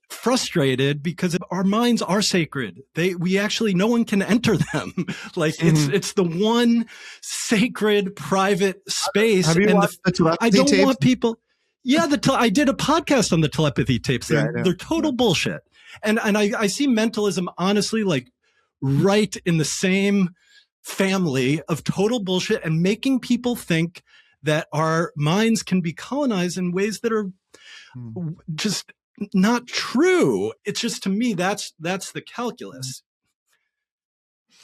frustrated, because our minds are sacred. No one can enter them. It's the one sacred private space. Have you watched the telepathy I don't tapes? want people. Yeah, I did a podcast on the telepathy tapes. They're total bullshit. And I see mentalism honestly like right in the same family of total bullshit, and making people think that our minds can be colonized in ways that are just not true. It's just, to me, that's the calculus.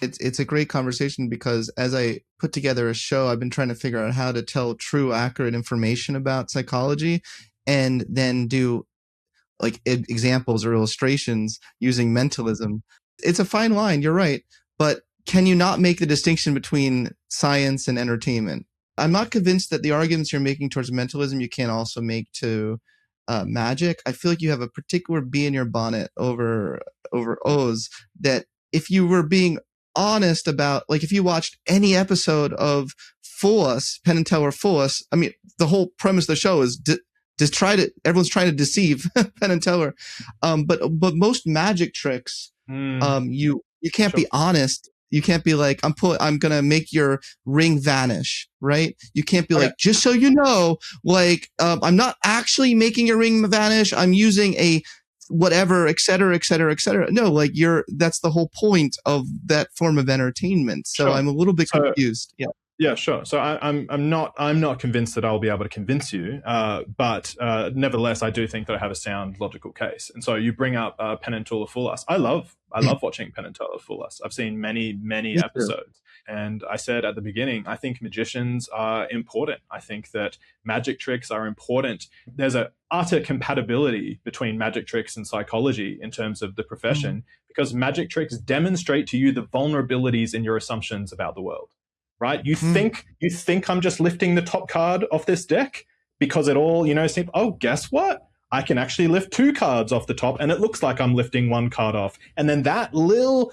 It's a great conversation, because as I put together a show, I've been trying to figure out how to tell true, accurate information about psychology, and then do like examples or illustrations using mentalism. It's a fine line, you're right. But can you not make the distinction between science and entertainment? I'm not convinced that the arguments you're making towards mentalism you can't also make to magic. I feel like you have a particular bee in your bonnet over Oz, that if you were being honest about, like if you watched any episode of Fool Us, Penn and Teller Fool Us, I mean, the whole premise of the show is everyone's trying to deceive Penn and Teller. But most magic tricks, you can't be honest. You can't be like, I'm going to make your ring vanish, right? You can't be like, just so you know, like, I'm not actually making your ring vanish. I'm using a whatever, et cetera, et cetera, et cetera. No, like that's the whole point of that form of entertainment. So I'm a little bit confused. Yeah. Yeah, sure. So I'm not convinced that I'll be able to convince you, but nevertheless, I do think that I have a sound logical case. And so you bring up Penn and Teller Fool Us. I love watching Penn and Teller Fool Us. I've seen many episodes, and I said at the beginning, I think magicians are important. I think that magic tricks are important. There's an utter compatibility between magic tricks and psychology in terms of the profession, because magic tricks demonstrate to you the vulnerabilities in your assumptions about the world. Right? You think I'm just lifting the top card off this deck because it all, seems, oh, guess what? I can actually lift 2 cards off the top and it looks like I'm lifting 1 card off. And then that little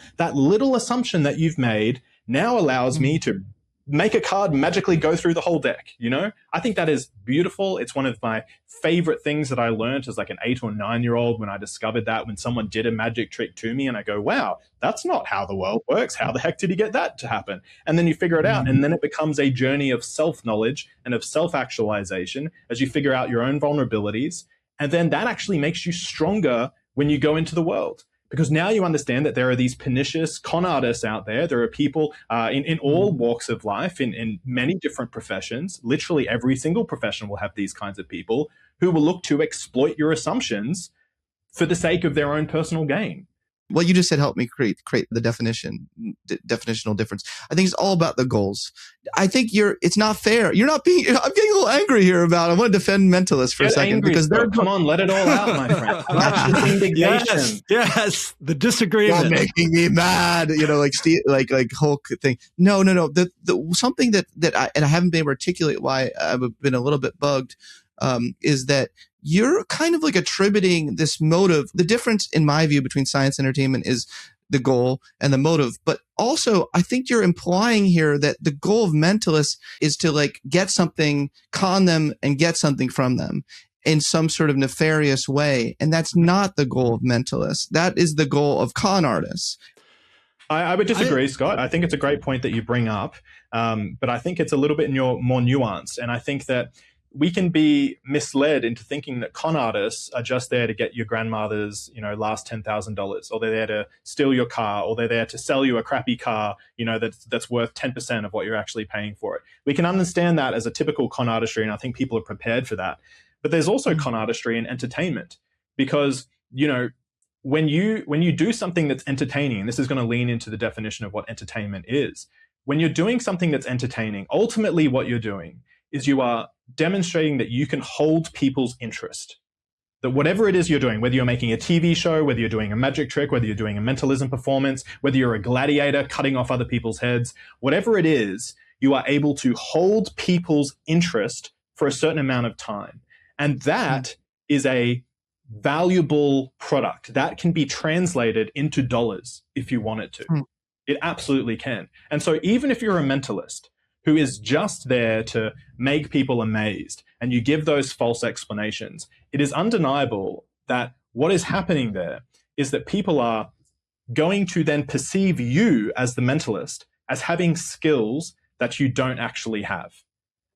assumption that you've made now allows me to make a card magically go through the whole deck, you know? I think that is beautiful. It's one of my favorite things that I learned as like an 8 or 9-year-old when I discovered that, when someone did a magic trick to me and I go, wow, that's not how the world works. How the heck did he get that to happen? And then you figure it out. And then it becomes a journey of self-knowledge and of self-actualization as you figure out your own vulnerabilities. And then that actually makes you stronger when you go into the world. Because now you understand that there are these pernicious con artists out there. There are people in all walks of life, in many different professions. Literally every single profession will have these kinds of people who will look to exploit your assumptions for the sake of their own personal gain. What you just said helped me create the definitional difference. I think it's all about the goals. I think it's not fair. I'm getting a little angry here about, I want to defend mentalists for a second angry, because come on, let it all out, my friend. That's the indignation. Yes, the disagreement. You're making me mad, like Steve, like Hulk thing. No. The something that I haven't been able to articulate why I've been a little bit bugged, is that you're kind of like attributing this motive. The difference, in my view, between science and entertainment is the goal and the motive. But also, I think you're implying here that the goal of mentalists is to like get something, con them, and get something from them in some sort of nefarious way. And that's not the goal of mentalists. That is the goal of con artists. I would disagree, Scott. I think it's a great point that you bring up, but I think it's a little bit more nuanced. And I think that we can be misled into thinking that con artists are just there to get your grandmother's, last $10,000, or they're there to steal your car, or they're there to sell you a crappy car, that's worth 10% of what you're actually paying for it. We can understand that as a typical con artistry, and I think people are prepared for that. But there's also con artistry in entertainment, because, when you do something that's entertaining, and this is going to lean into the definition of what entertainment is, when you're doing something that's entertaining, ultimately what you're doing is you are demonstrating that you can hold people's interest. That whatever it is you're doing, whether you're making a TV show, whether you're doing a magic trick, whether you're doing a mentalism performance, whether you're a gladiator cutting off other people's heads, whatever it is, you are able to hold people's interest for a certain amount of time. And that is a valuable product. That can be translated into dollars if you want it to. It absolutely can. And so even if you're a mentalist who is just there to make people amazed, and you give those false explanations, it is undeniable that what is happening there is that people are going to then perceive you as the mentalist as having skills that you don't actually have.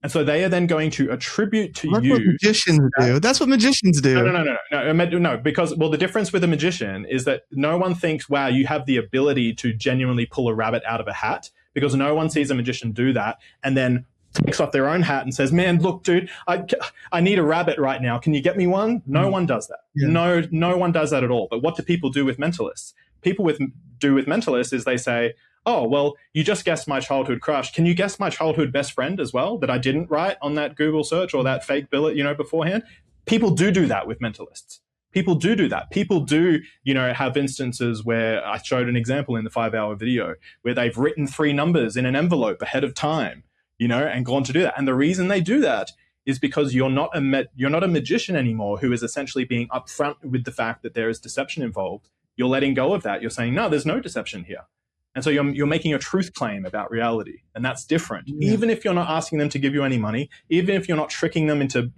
And so they are then going to attribute to That's you. What magicians do. That's what magicians do. No, because, the difference with a magician is that no one thinks, wow, you have the ability to genuinely pull a rabbit out of a hat, because no one sees a magician do that and then takes off their own hat and says, man, look, dude, I need a rabbit right now. Can you get me one? No one does that. Yeah. No one does that at all. But what do people do with mentalists? People do with mentalists is they say, oh, well, you just guessed my childhood crush. Can you guess my childhood best friend as well that I didn't write on that Google search or that fake billet, beforehand? People do that with mentalists. People do that. People do, have instances where I showed an example in the 5-hour video where they've written 3 numbers in an envelope ahead of time, and gone to do that. And the reason they do that is because you're not a magician anymore who is essentially being upfront with the fact that there is deception involved. You're letting go of that. You're saying, no, there's no deception here. And so you're making a truth claim about reality, and that's different. Yeah. Even if you're not asking them to give you any money, even if you're not tricking them into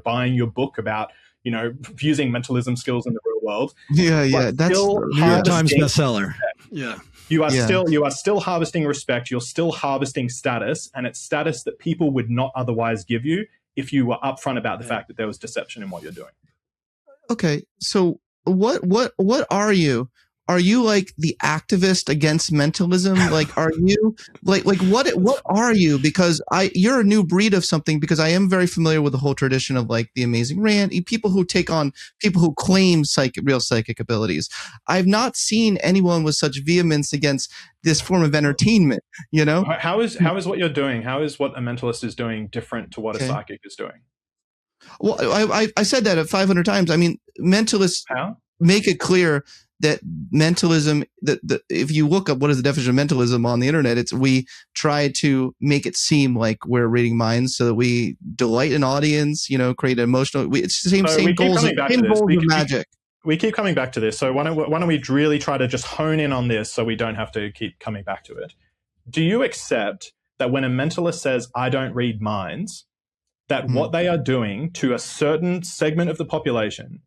buying your book about using mentalism skills in the real world. Yeah, that's New York Times bestseller. Yeah. You are still harvesting respect. You're still harvesting status, and it's status that people would not otherwise give you if you were upfront about the fact that there was deception in what you're doing. Okay, so what are you? Are you like the activist against mentalism? Like, are you like what are you? Because you're a new breed of something, because I am very familiar with the whole tradition of like the amazing Rand, people who take on people who claim real psychic abilities. I've not seen anyone with such vehemence against this form of entertainment, How is what you're doing? How is what a mentalist is doing different to what a psychic is doing? Well, I said that 500 times. I mean, mentalists make it clear that mentalism, if you look up what is the definition of mentalism on the internet, it's we try to make it seem like we're reading minds so that we delight an audience, create an emotional. It's the same goals of magic. We keep coming back to this. So why don't we really try to just hone in on this so we don't have to keep coming back to it? Do you accept that when a mentalist says, I don't read minds, that what they are doing to a certain segment of the population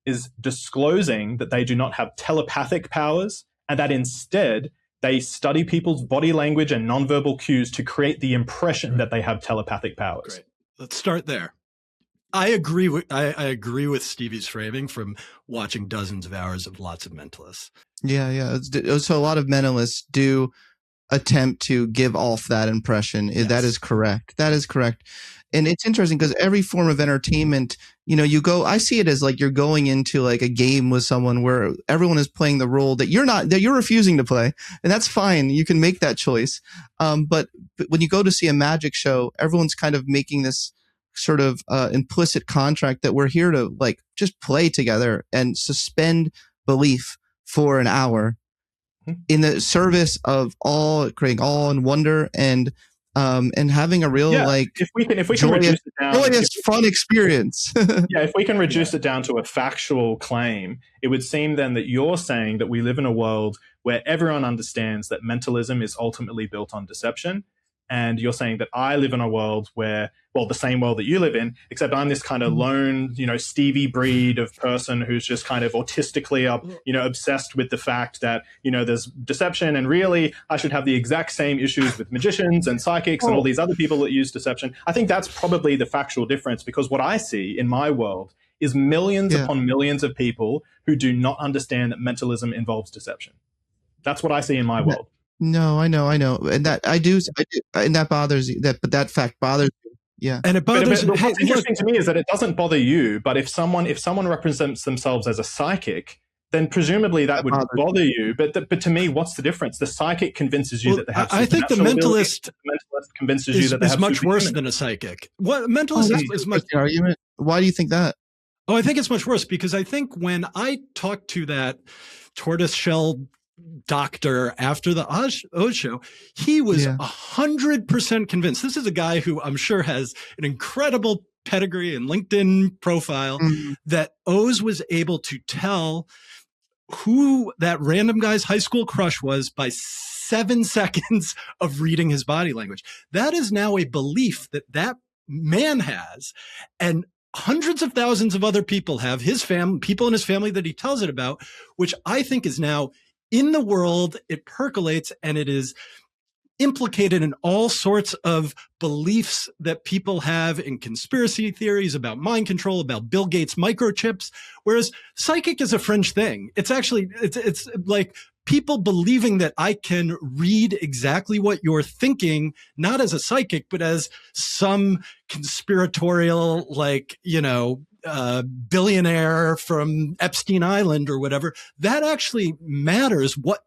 is disclosing that they do not have telepathic powers, and that instead they study people's body language and nonverbal cues to create the impression that they have telepathic powers? Great. Let's start there. I agree with Stevie's framing from watching dozens of hours of lots of mentalists. Yeah. So a lot of mentalists do attempt to give off that impression. Yes. That is correct. And it's interesting because every form of entertainment, I see it as like you're going into like a game with someone where everyone is playing the role that you're refusing to play. And that's fine. You can make that choice. But when you go to see a magic show, everyone's kind of making this sort of implicit contract that we're here to like just play together and suspend belief for an hour in the service of creating awe and wonder and having a real if we can reduce it down, fun experience. If we can reduce it down to a factual claim, it would seem then that you're saying that we live in a world where everyone understands that mentalism is ultimately built on deception. And you're saying that I live in a world where, well, the same world that you live in, except I'm this kind of lone, Stevie breed of person who's just kind of autistically obsessed with the fact that, there's deception, and really I should have the exact same issues with magicians and psychics and all these other people that use deception. I think that's probably the factual difference, because what I see in my world is millions upon millions of people who do not understand that mentalism involves deception. That's what I see in my world. No, I know. And that I do, and that bothers you, but that fact bothers you. Yeah. And it bothers but what's interesting to me is that it doesn't bother you, but if someone represents themselves as a psychic, then presumably that would bother you. But to me, what's the difference? The psychic convinces you that they have. I think the mentalist convinces you that they have. Is much worse than a psychic. What mentalist is much argument? Why do you think that? Oh, I think it's much worse because I think when I talked to that tortoiseshell doctor after the Oz show, he was 100% convinced. This is a guy who I'm sure has an incredible pedigree and LinkedIn profile that Oz was able to tell who that random guy's high school crush was by 7 seconds of reading his body language. That is now a belief that man has, and hundreds of thousands of other people have, people in his family that he tells it about, which I think is now in the world. It percolates, and it is implicated in all sorts of beliefs that people have in conspiracy theories about mind control, about Bill Gates microchips, whereas psychic is a fringe thing. It's actually, it's like people believing that I can read exactly what you're thinking, not as a psychic, but as some conspiratorial, billionaire from Epstein Island or whatever. That actually matters. What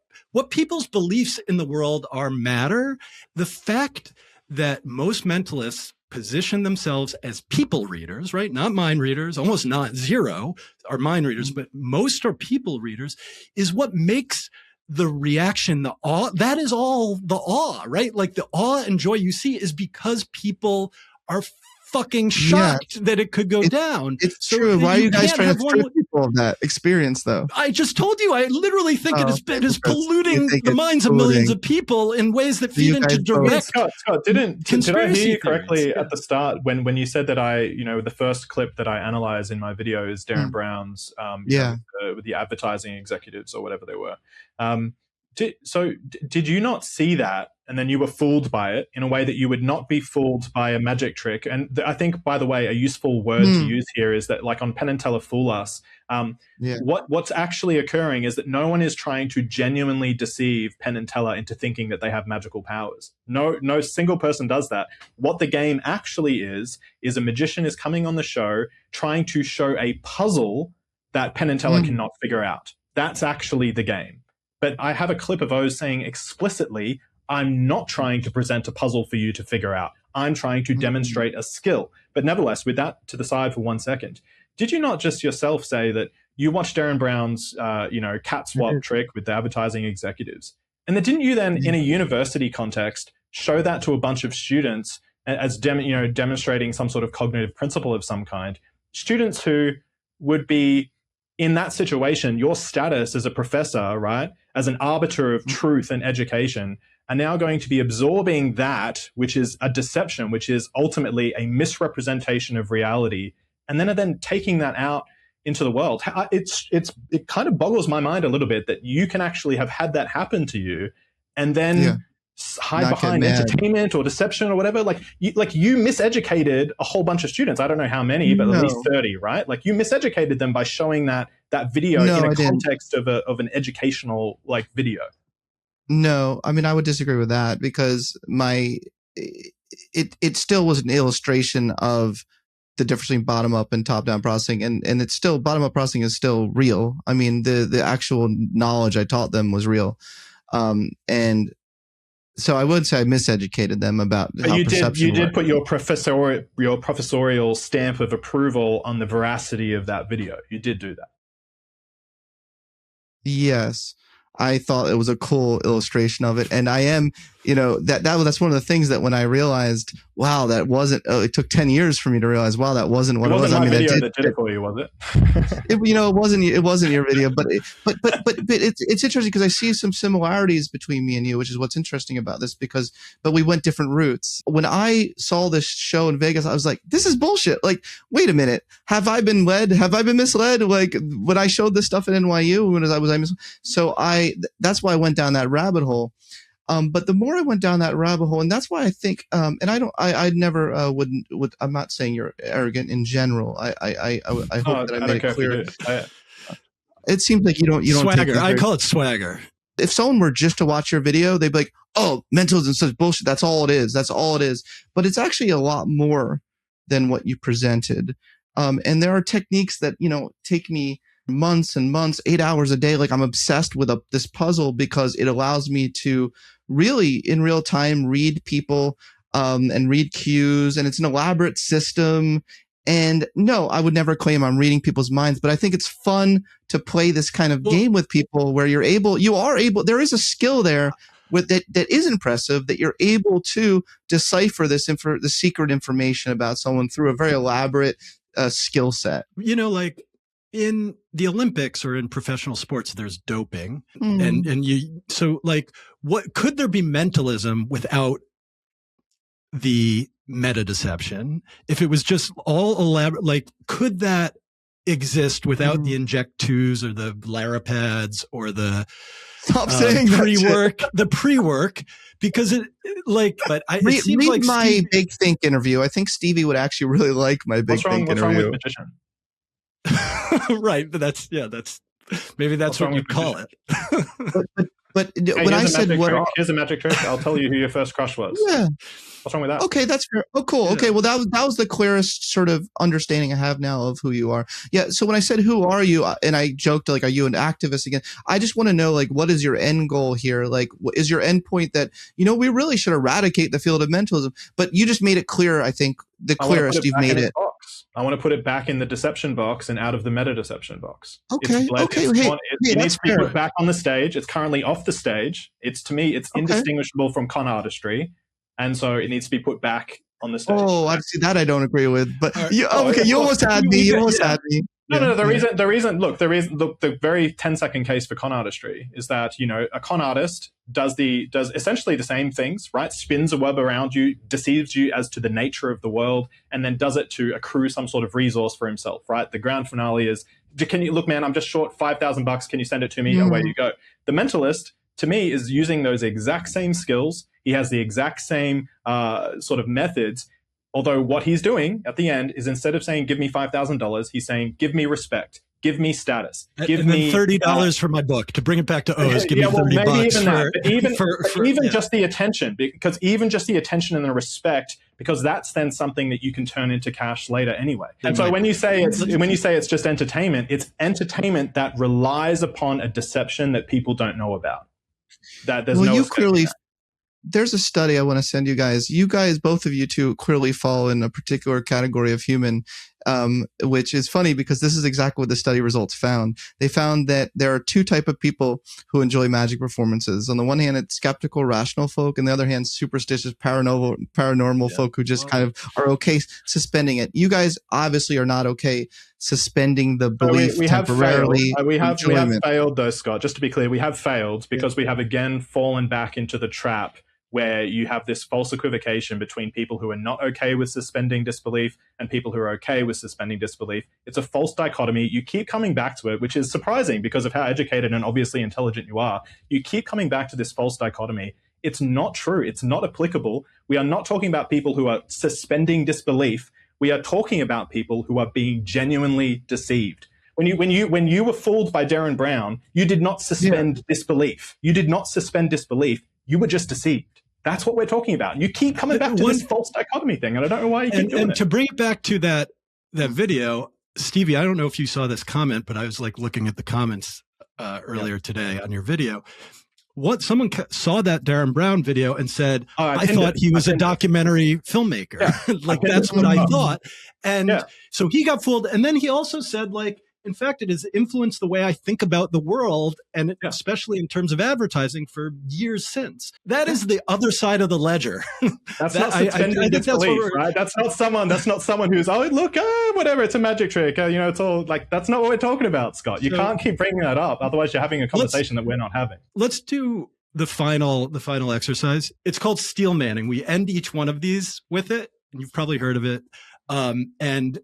people's beliefs in the world are matter. The fact that most mentalists position themselves as people readers, right? Not mind readers, almost not zero are mind readers, but most are people readers, is what makes the reaction, the awe. That is all the awe, right? Like the awe and joy you see is because people are fucking shocked that it could go down. It's true. Why are you guys trying to strip people of that experience, though? I just told you. I literally think it is polluting the minds of millions of people in ways that feed into direct. Scott, did I hear you correctly at the start when you said that the first clip that I analyze in my video is Darren Brown's with the advertising executives or whatever they were. Did you not see that, and then you were fooled by it in a way that you would not be fooled by a magic trick? And I think, by the way, a useful word to use here is that, like on Penn and Teller Fool Us, what's actually occurring is that no one is trying to genuinely deceive Penn and Teller into thinking that they have magical powers. No single person does that. What the game actually is a magician is coming on the show trying to show a puzzle that Penn and Teller cannot figure out. That's actually the game. But I have a clip of Oz saying explicitly, I'm not trying to present a puzzle for you to figure out. I'm trying to demonstrate a skill. But nevertheless, with that to the side for 1 second, did you not just yourself say that you watched Darren Brown's, cat swap trick with the advertising executives? And then didn't you then, in a university context, show that to a bunch of students as demonstrating some sort of cognitive principle of some kind? Students who would be in that situation, your status as a professor, right, as an arbiter of truth and education, are now going to be absorbing that, which is a deception, which is ultimately a misrepresentation of reality, and then are then taking that out into the world. It kind of boggles my mind a little bit that you can actually have had that happen to you, and then hide behind entertainment or deception or whatever. Like you miseducated a whole bunch of students. I don't know how many, but at least 30, right? Like you miseducated them by showing that video in a context of an educational video. No, I mean, I would disagree with that, because it still was an illustration of the difference between bottom up and top down processing, and it's still, bottom up processing is still real. I mean, the actual knowledge I taught them was real, and so I would say I miseducated them about how perception did put your professorial stamp of approval on the veracity of that video. You did do that. Yes. I thought it was a cool illustration of it. And I am, that's one of the things that when I realized, wow, that wasn't, it took 10 years for me to realize, wow, that wasn't what it was. I mean, video that did it for you, was it? It wasn't your video, but it's interesting because I see some similarities between me and you, which is what's interesting about this, but we went different routes. When I saw this show in Vegas, I was like, this is bullshit. Like, wait a minute. Have I been led? Have I been misled? Like when I showed this stuff at NYU, that's why I went down that rabbit hole. But the more I went down that rabbit hole, and that's why I think, and I never would. I'm not saying you're arrogant in general. I hope that I made it clear. It seems like you don't swagger. Take I call it swagger. If someone were just to watch your video, they'd be like, "Oh, mentalism is such bullshit. That's all it is. That's all it is." But it's actually a lot more than what you presented. And there are techniques that take me months and months, 8 hours a day. Like I'm obsessed with this puzzle because it allows me to really in real time read people and read cues, and it's an elaborate system. And no, I would never claim I'm reading people's minds, but I think it's fun to play this kind of game with people where you are able, there is a skill there with that is impressive, that you're able to decipher the secret information about someone through a very elaborate skill set. Like in the Olympics or in professional sports, there's doping, what could there be mentalism without the meta deception? If it was just all elaborate, like could that exist without the inject twos or the Larapads or the pre-work? Because it seems read like my Big Think interview. I think Stevie would actually really like my Big Think interview. What's wrong with magician? Right, but that's maybe that's what you'd call it. but when I said here's a magic trick, I'll tell you who your first crush was. Yeah. What's wrong with that? Okay, that's fair. Oh, cool. Okay, well that was the clearest sort of understanding I have now of who you are. Yeah. So when I said who are you, and I joked like, are you an activist again? I just want to know what is your end goal here? Like, what is your end point that we really should eradicate the field of mentalism? But you just made it clear. I think the clearest you've made it. I want to put it back in the deception box and out of the meta deception box. Okay. It needs to be put back on the stage. It's currently off the stage. It's indistinguishable from con artistry. And so it needs to be put back on the stage. Oh, I see that I don't agree with. But you almost had me. You almost had me. No. The reason. Look, the very 10-second case for con artistry is that a con artist does essentially the same things, right? Spins a web around you, deceives you as to the nature of the world, and then does it to accrue some sort of resource for himself, right? The grand finale is, can you look, man? I'm just short $5,000. Can you send it to me? Away you go. The mentalist, to me, is using those exact same skills. He has the exact same sort of methods. Although what he's doing at the end is, instead of saying, give me $5,000, he's saying, give me respect, give me status, give me $30 for my book. To bring it back to O's, give me $30 just the attention, because even just the attention and the respect, because that's then something that you can turn into cash later anyway. And so when you say it's just entertainment, it's entertainment that relies upon a deception that people don't know about. That there's There's a study I want to send you guys. You guys, both of you two, clearly fall in a particular category of human. which is funny because this is exactly what the study results found. They found that there are two types of people who enjoy magic performances. On the one hand, it's skeptical, rational folk, and the other hand, superstitious, paranormal folk who just kind of are okay suspending it. You guys obviously are not okay suspending the belief temporarily. We have failed though, Scott. Just to be clear, we have failed because we have again fallen back into the trap where you have this false equivocation between people who are not okay with suspending disbelief and people who are okay with suspending disbelief. It's a false dichotomy. You keep coming back to it, which is surprising because of how educated and obviously intelligent you are. You keep coming back to this false dichotomy. It's not true. It's not applicable. We are not talking about people who are suspending disbelief. We are talking about people who are being genuinely deceived. When you were fooled by Darren Brown, you did not suspend disbelief. You did not suspend disbelief. You were just deceived. That's what we're talking about. And you keep coming back to this false dichotomy thing, and I don't know why you keep doing it. And to bring it back to that video, Stevie, I don't know if you saw this comment, but I was like looking at the comments earlier today on your video. Someone saw that Darren Brown video and said, I thought he was a documentary filmmaker. Like that's what I thought. And so he got fooled. And then he also said, like, in fact, it has influenced the way I think about the world, and especially in terms of advertising for years since. That is the other side of the ledger. That's not suspending disbelief, right? That's not someone who's, oh, look, whatever, it's a magic trick. It's all like, that's not what we're talking about, Scott. You can't keep bringing that up. Otherwise, you're having a conversation that we're not having. Let's do the final exercise. It's called steel manning. We end each one of these with it. And you've probably heard of it. And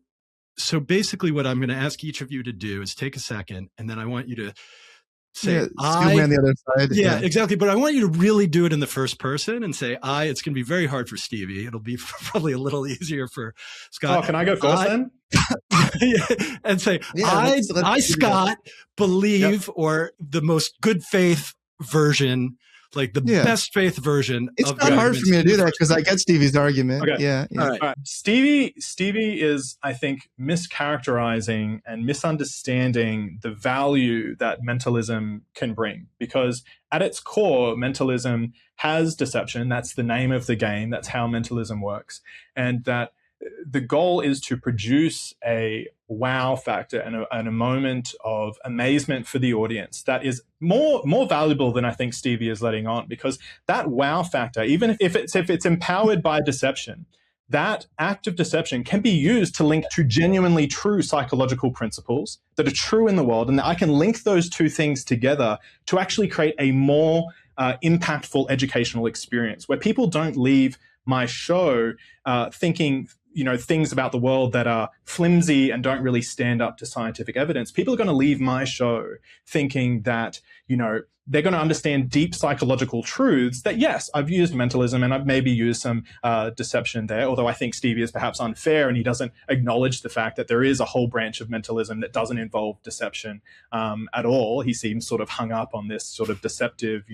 so basically what I'm going to ask each of you to do is take a second, and then I want you to say, I, on the other side. Yeah, exactly. But I want you to really do it in the first person and say, I. It's going to be very hard for Stevie. It'll be probably a little easier for Scott. Oh, can I go first then? And say, I, Scott, believe, or the most good faith version, like the best faith version. It's not hard for me to do that because I get Stevie's argument. Okay. Yeah. All right. Stevie is, I think, mischaracterizing and misunderstanding the value that mentalism can bring, because at its core, mentalism has deception. That's the name of the game. That's how mentalism works. And that the goal is to produce a wow factor and a moment of amazement for the audience that is more valuable than I think Stevie is letting on, because that wow factor, even if it's empowered by deception, that act of deception can be used to link to genuinely true psychological principles that are true in the world, and I can link those two things together to actually create a more impactful educational experience where people don't leave my show thinking things about the world that are flimsy and don't really stand up to scientific evidence. People are going to leave my show thinking that, they're going to understand deep psychological truths that, yes, I've used mentalism and I've maybe used some deception there, although I think Stevie is perhaps unfair and he doesn't acknowledge the fact that there is a whole branch of mentalism that doesn't involve deception at all. He seems sort of hung up on this sort of deceptive,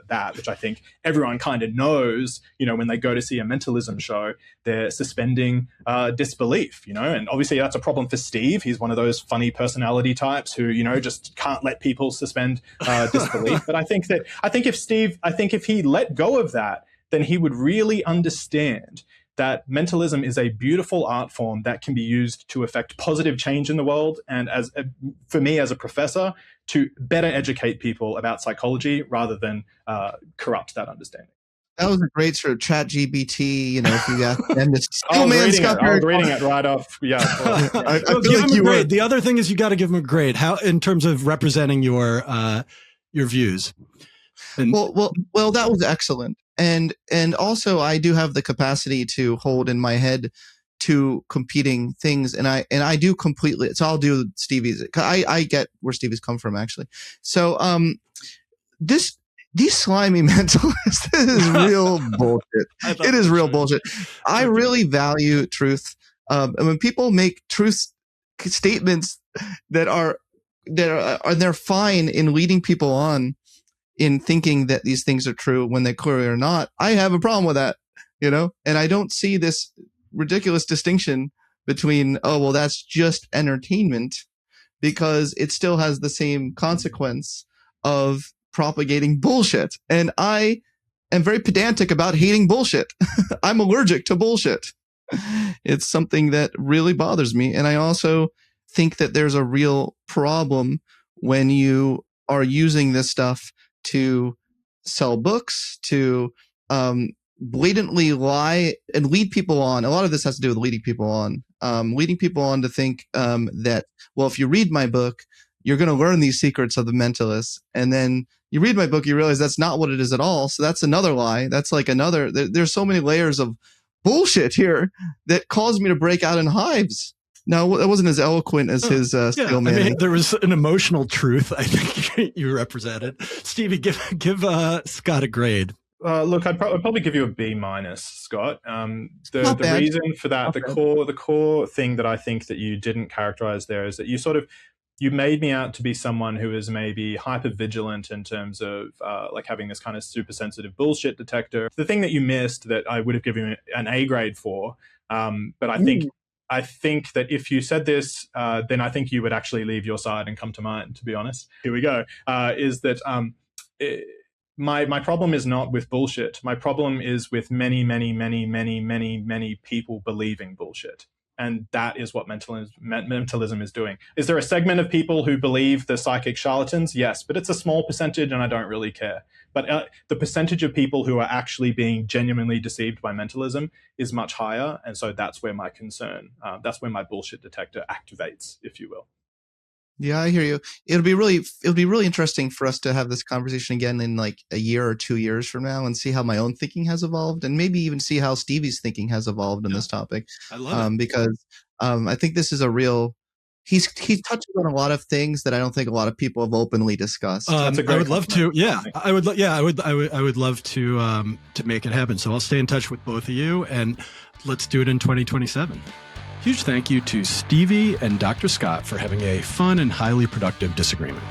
that which I think everyone kind of knows, when they go to see a mentalism show, they're suspending disbelief, and obviously that's a problem for Steve. He's one of those funny personality types who, just can't let people suspend disbelief. But I think if he let go of that, then he would really understand that mentalism is a beautiful art form that can be used to affect positive change in the world. And for me as a professor, to better educate people about psychology rather than corrupt that understanding. That was a great sort of chat GBT, if you got them to I was reading it right off. Yeah. I feel like you were. The other thing is you got to give him a grade. How, in terms of representing your views. And well, that was excellent. And also I do have the capacity to hold in my head two competing things. And I do completely, so I'll do Stevie's. I get where Stevie's come from actually. So, these slimy mentalists is real bullshit. It is real bullshit. I really value truth. And when people make truth statements that they're fine in leading people on in thinking that these things are true when they clearly are not, I have a problem with that, and I don't see this ridiculous distinction between, that's just entertainment, because it still has the same consequence of propagating bullshit. And I am very pedantic about hating bullshit. I'm allergic to bullshit. It's something that really bothers me. And I also think that there's a real problem when you are using this stuff to sell books, to blatantly lie and lead people on. A lot of this has to do with leading people on to think that, well, if you read my book, you're going to learn these secrets of the mentalist. And then you read my book, you realize that's not what it is at all. So that's another lie. That's like another, there's so many layers of bullshit here that caused me to break out in hives. No, that wasn't as eloquent as his steel man. I mean, there was an emotional truth I think you represented. Stevie, give Scott a grade. Look, I'd probably give you a B-, Scott. The reason for that, the core thing that I think that you didn't characterize there is that you made me out to be someone who is maybe hyper vigilant in terms of like having this kind of super sensitive bullshit detector. The thing that you missed that I would have given you an A grade for, but I think that if you said this, then I think you would actually leave your side and come to mine, to be honest. Here we go. Is that my problem is not with bullshit. My problem is with many people believing bullshit. And that is what mentalism is doing. Is there a segment of people who believe the psychic charlatans? Yes, but it's a small percentage and I don't really care. But the percentage of people who are actually being genuinely deceived by mentalism is much higher. And so that's where my concern, that's where my bullshit detector activates, if you will. Yeah, I hear you. It'll be really interesting for us to have this conversation again in like a year or 2 years from now and see how my own thinking has evolved and maybe even see how Stevie's thinking has evolved in this topic. I love it. Because I think this is a real, he's touched on a lot of things that I don't think a lot of people have openly discussed. I would love to. Yeah, I would love to make it happen. So I'll stay in touch with both of you and let's do it in 2027. Huge thank you to Stevie and Dr. Scott for having a fun and highly productive disagreement.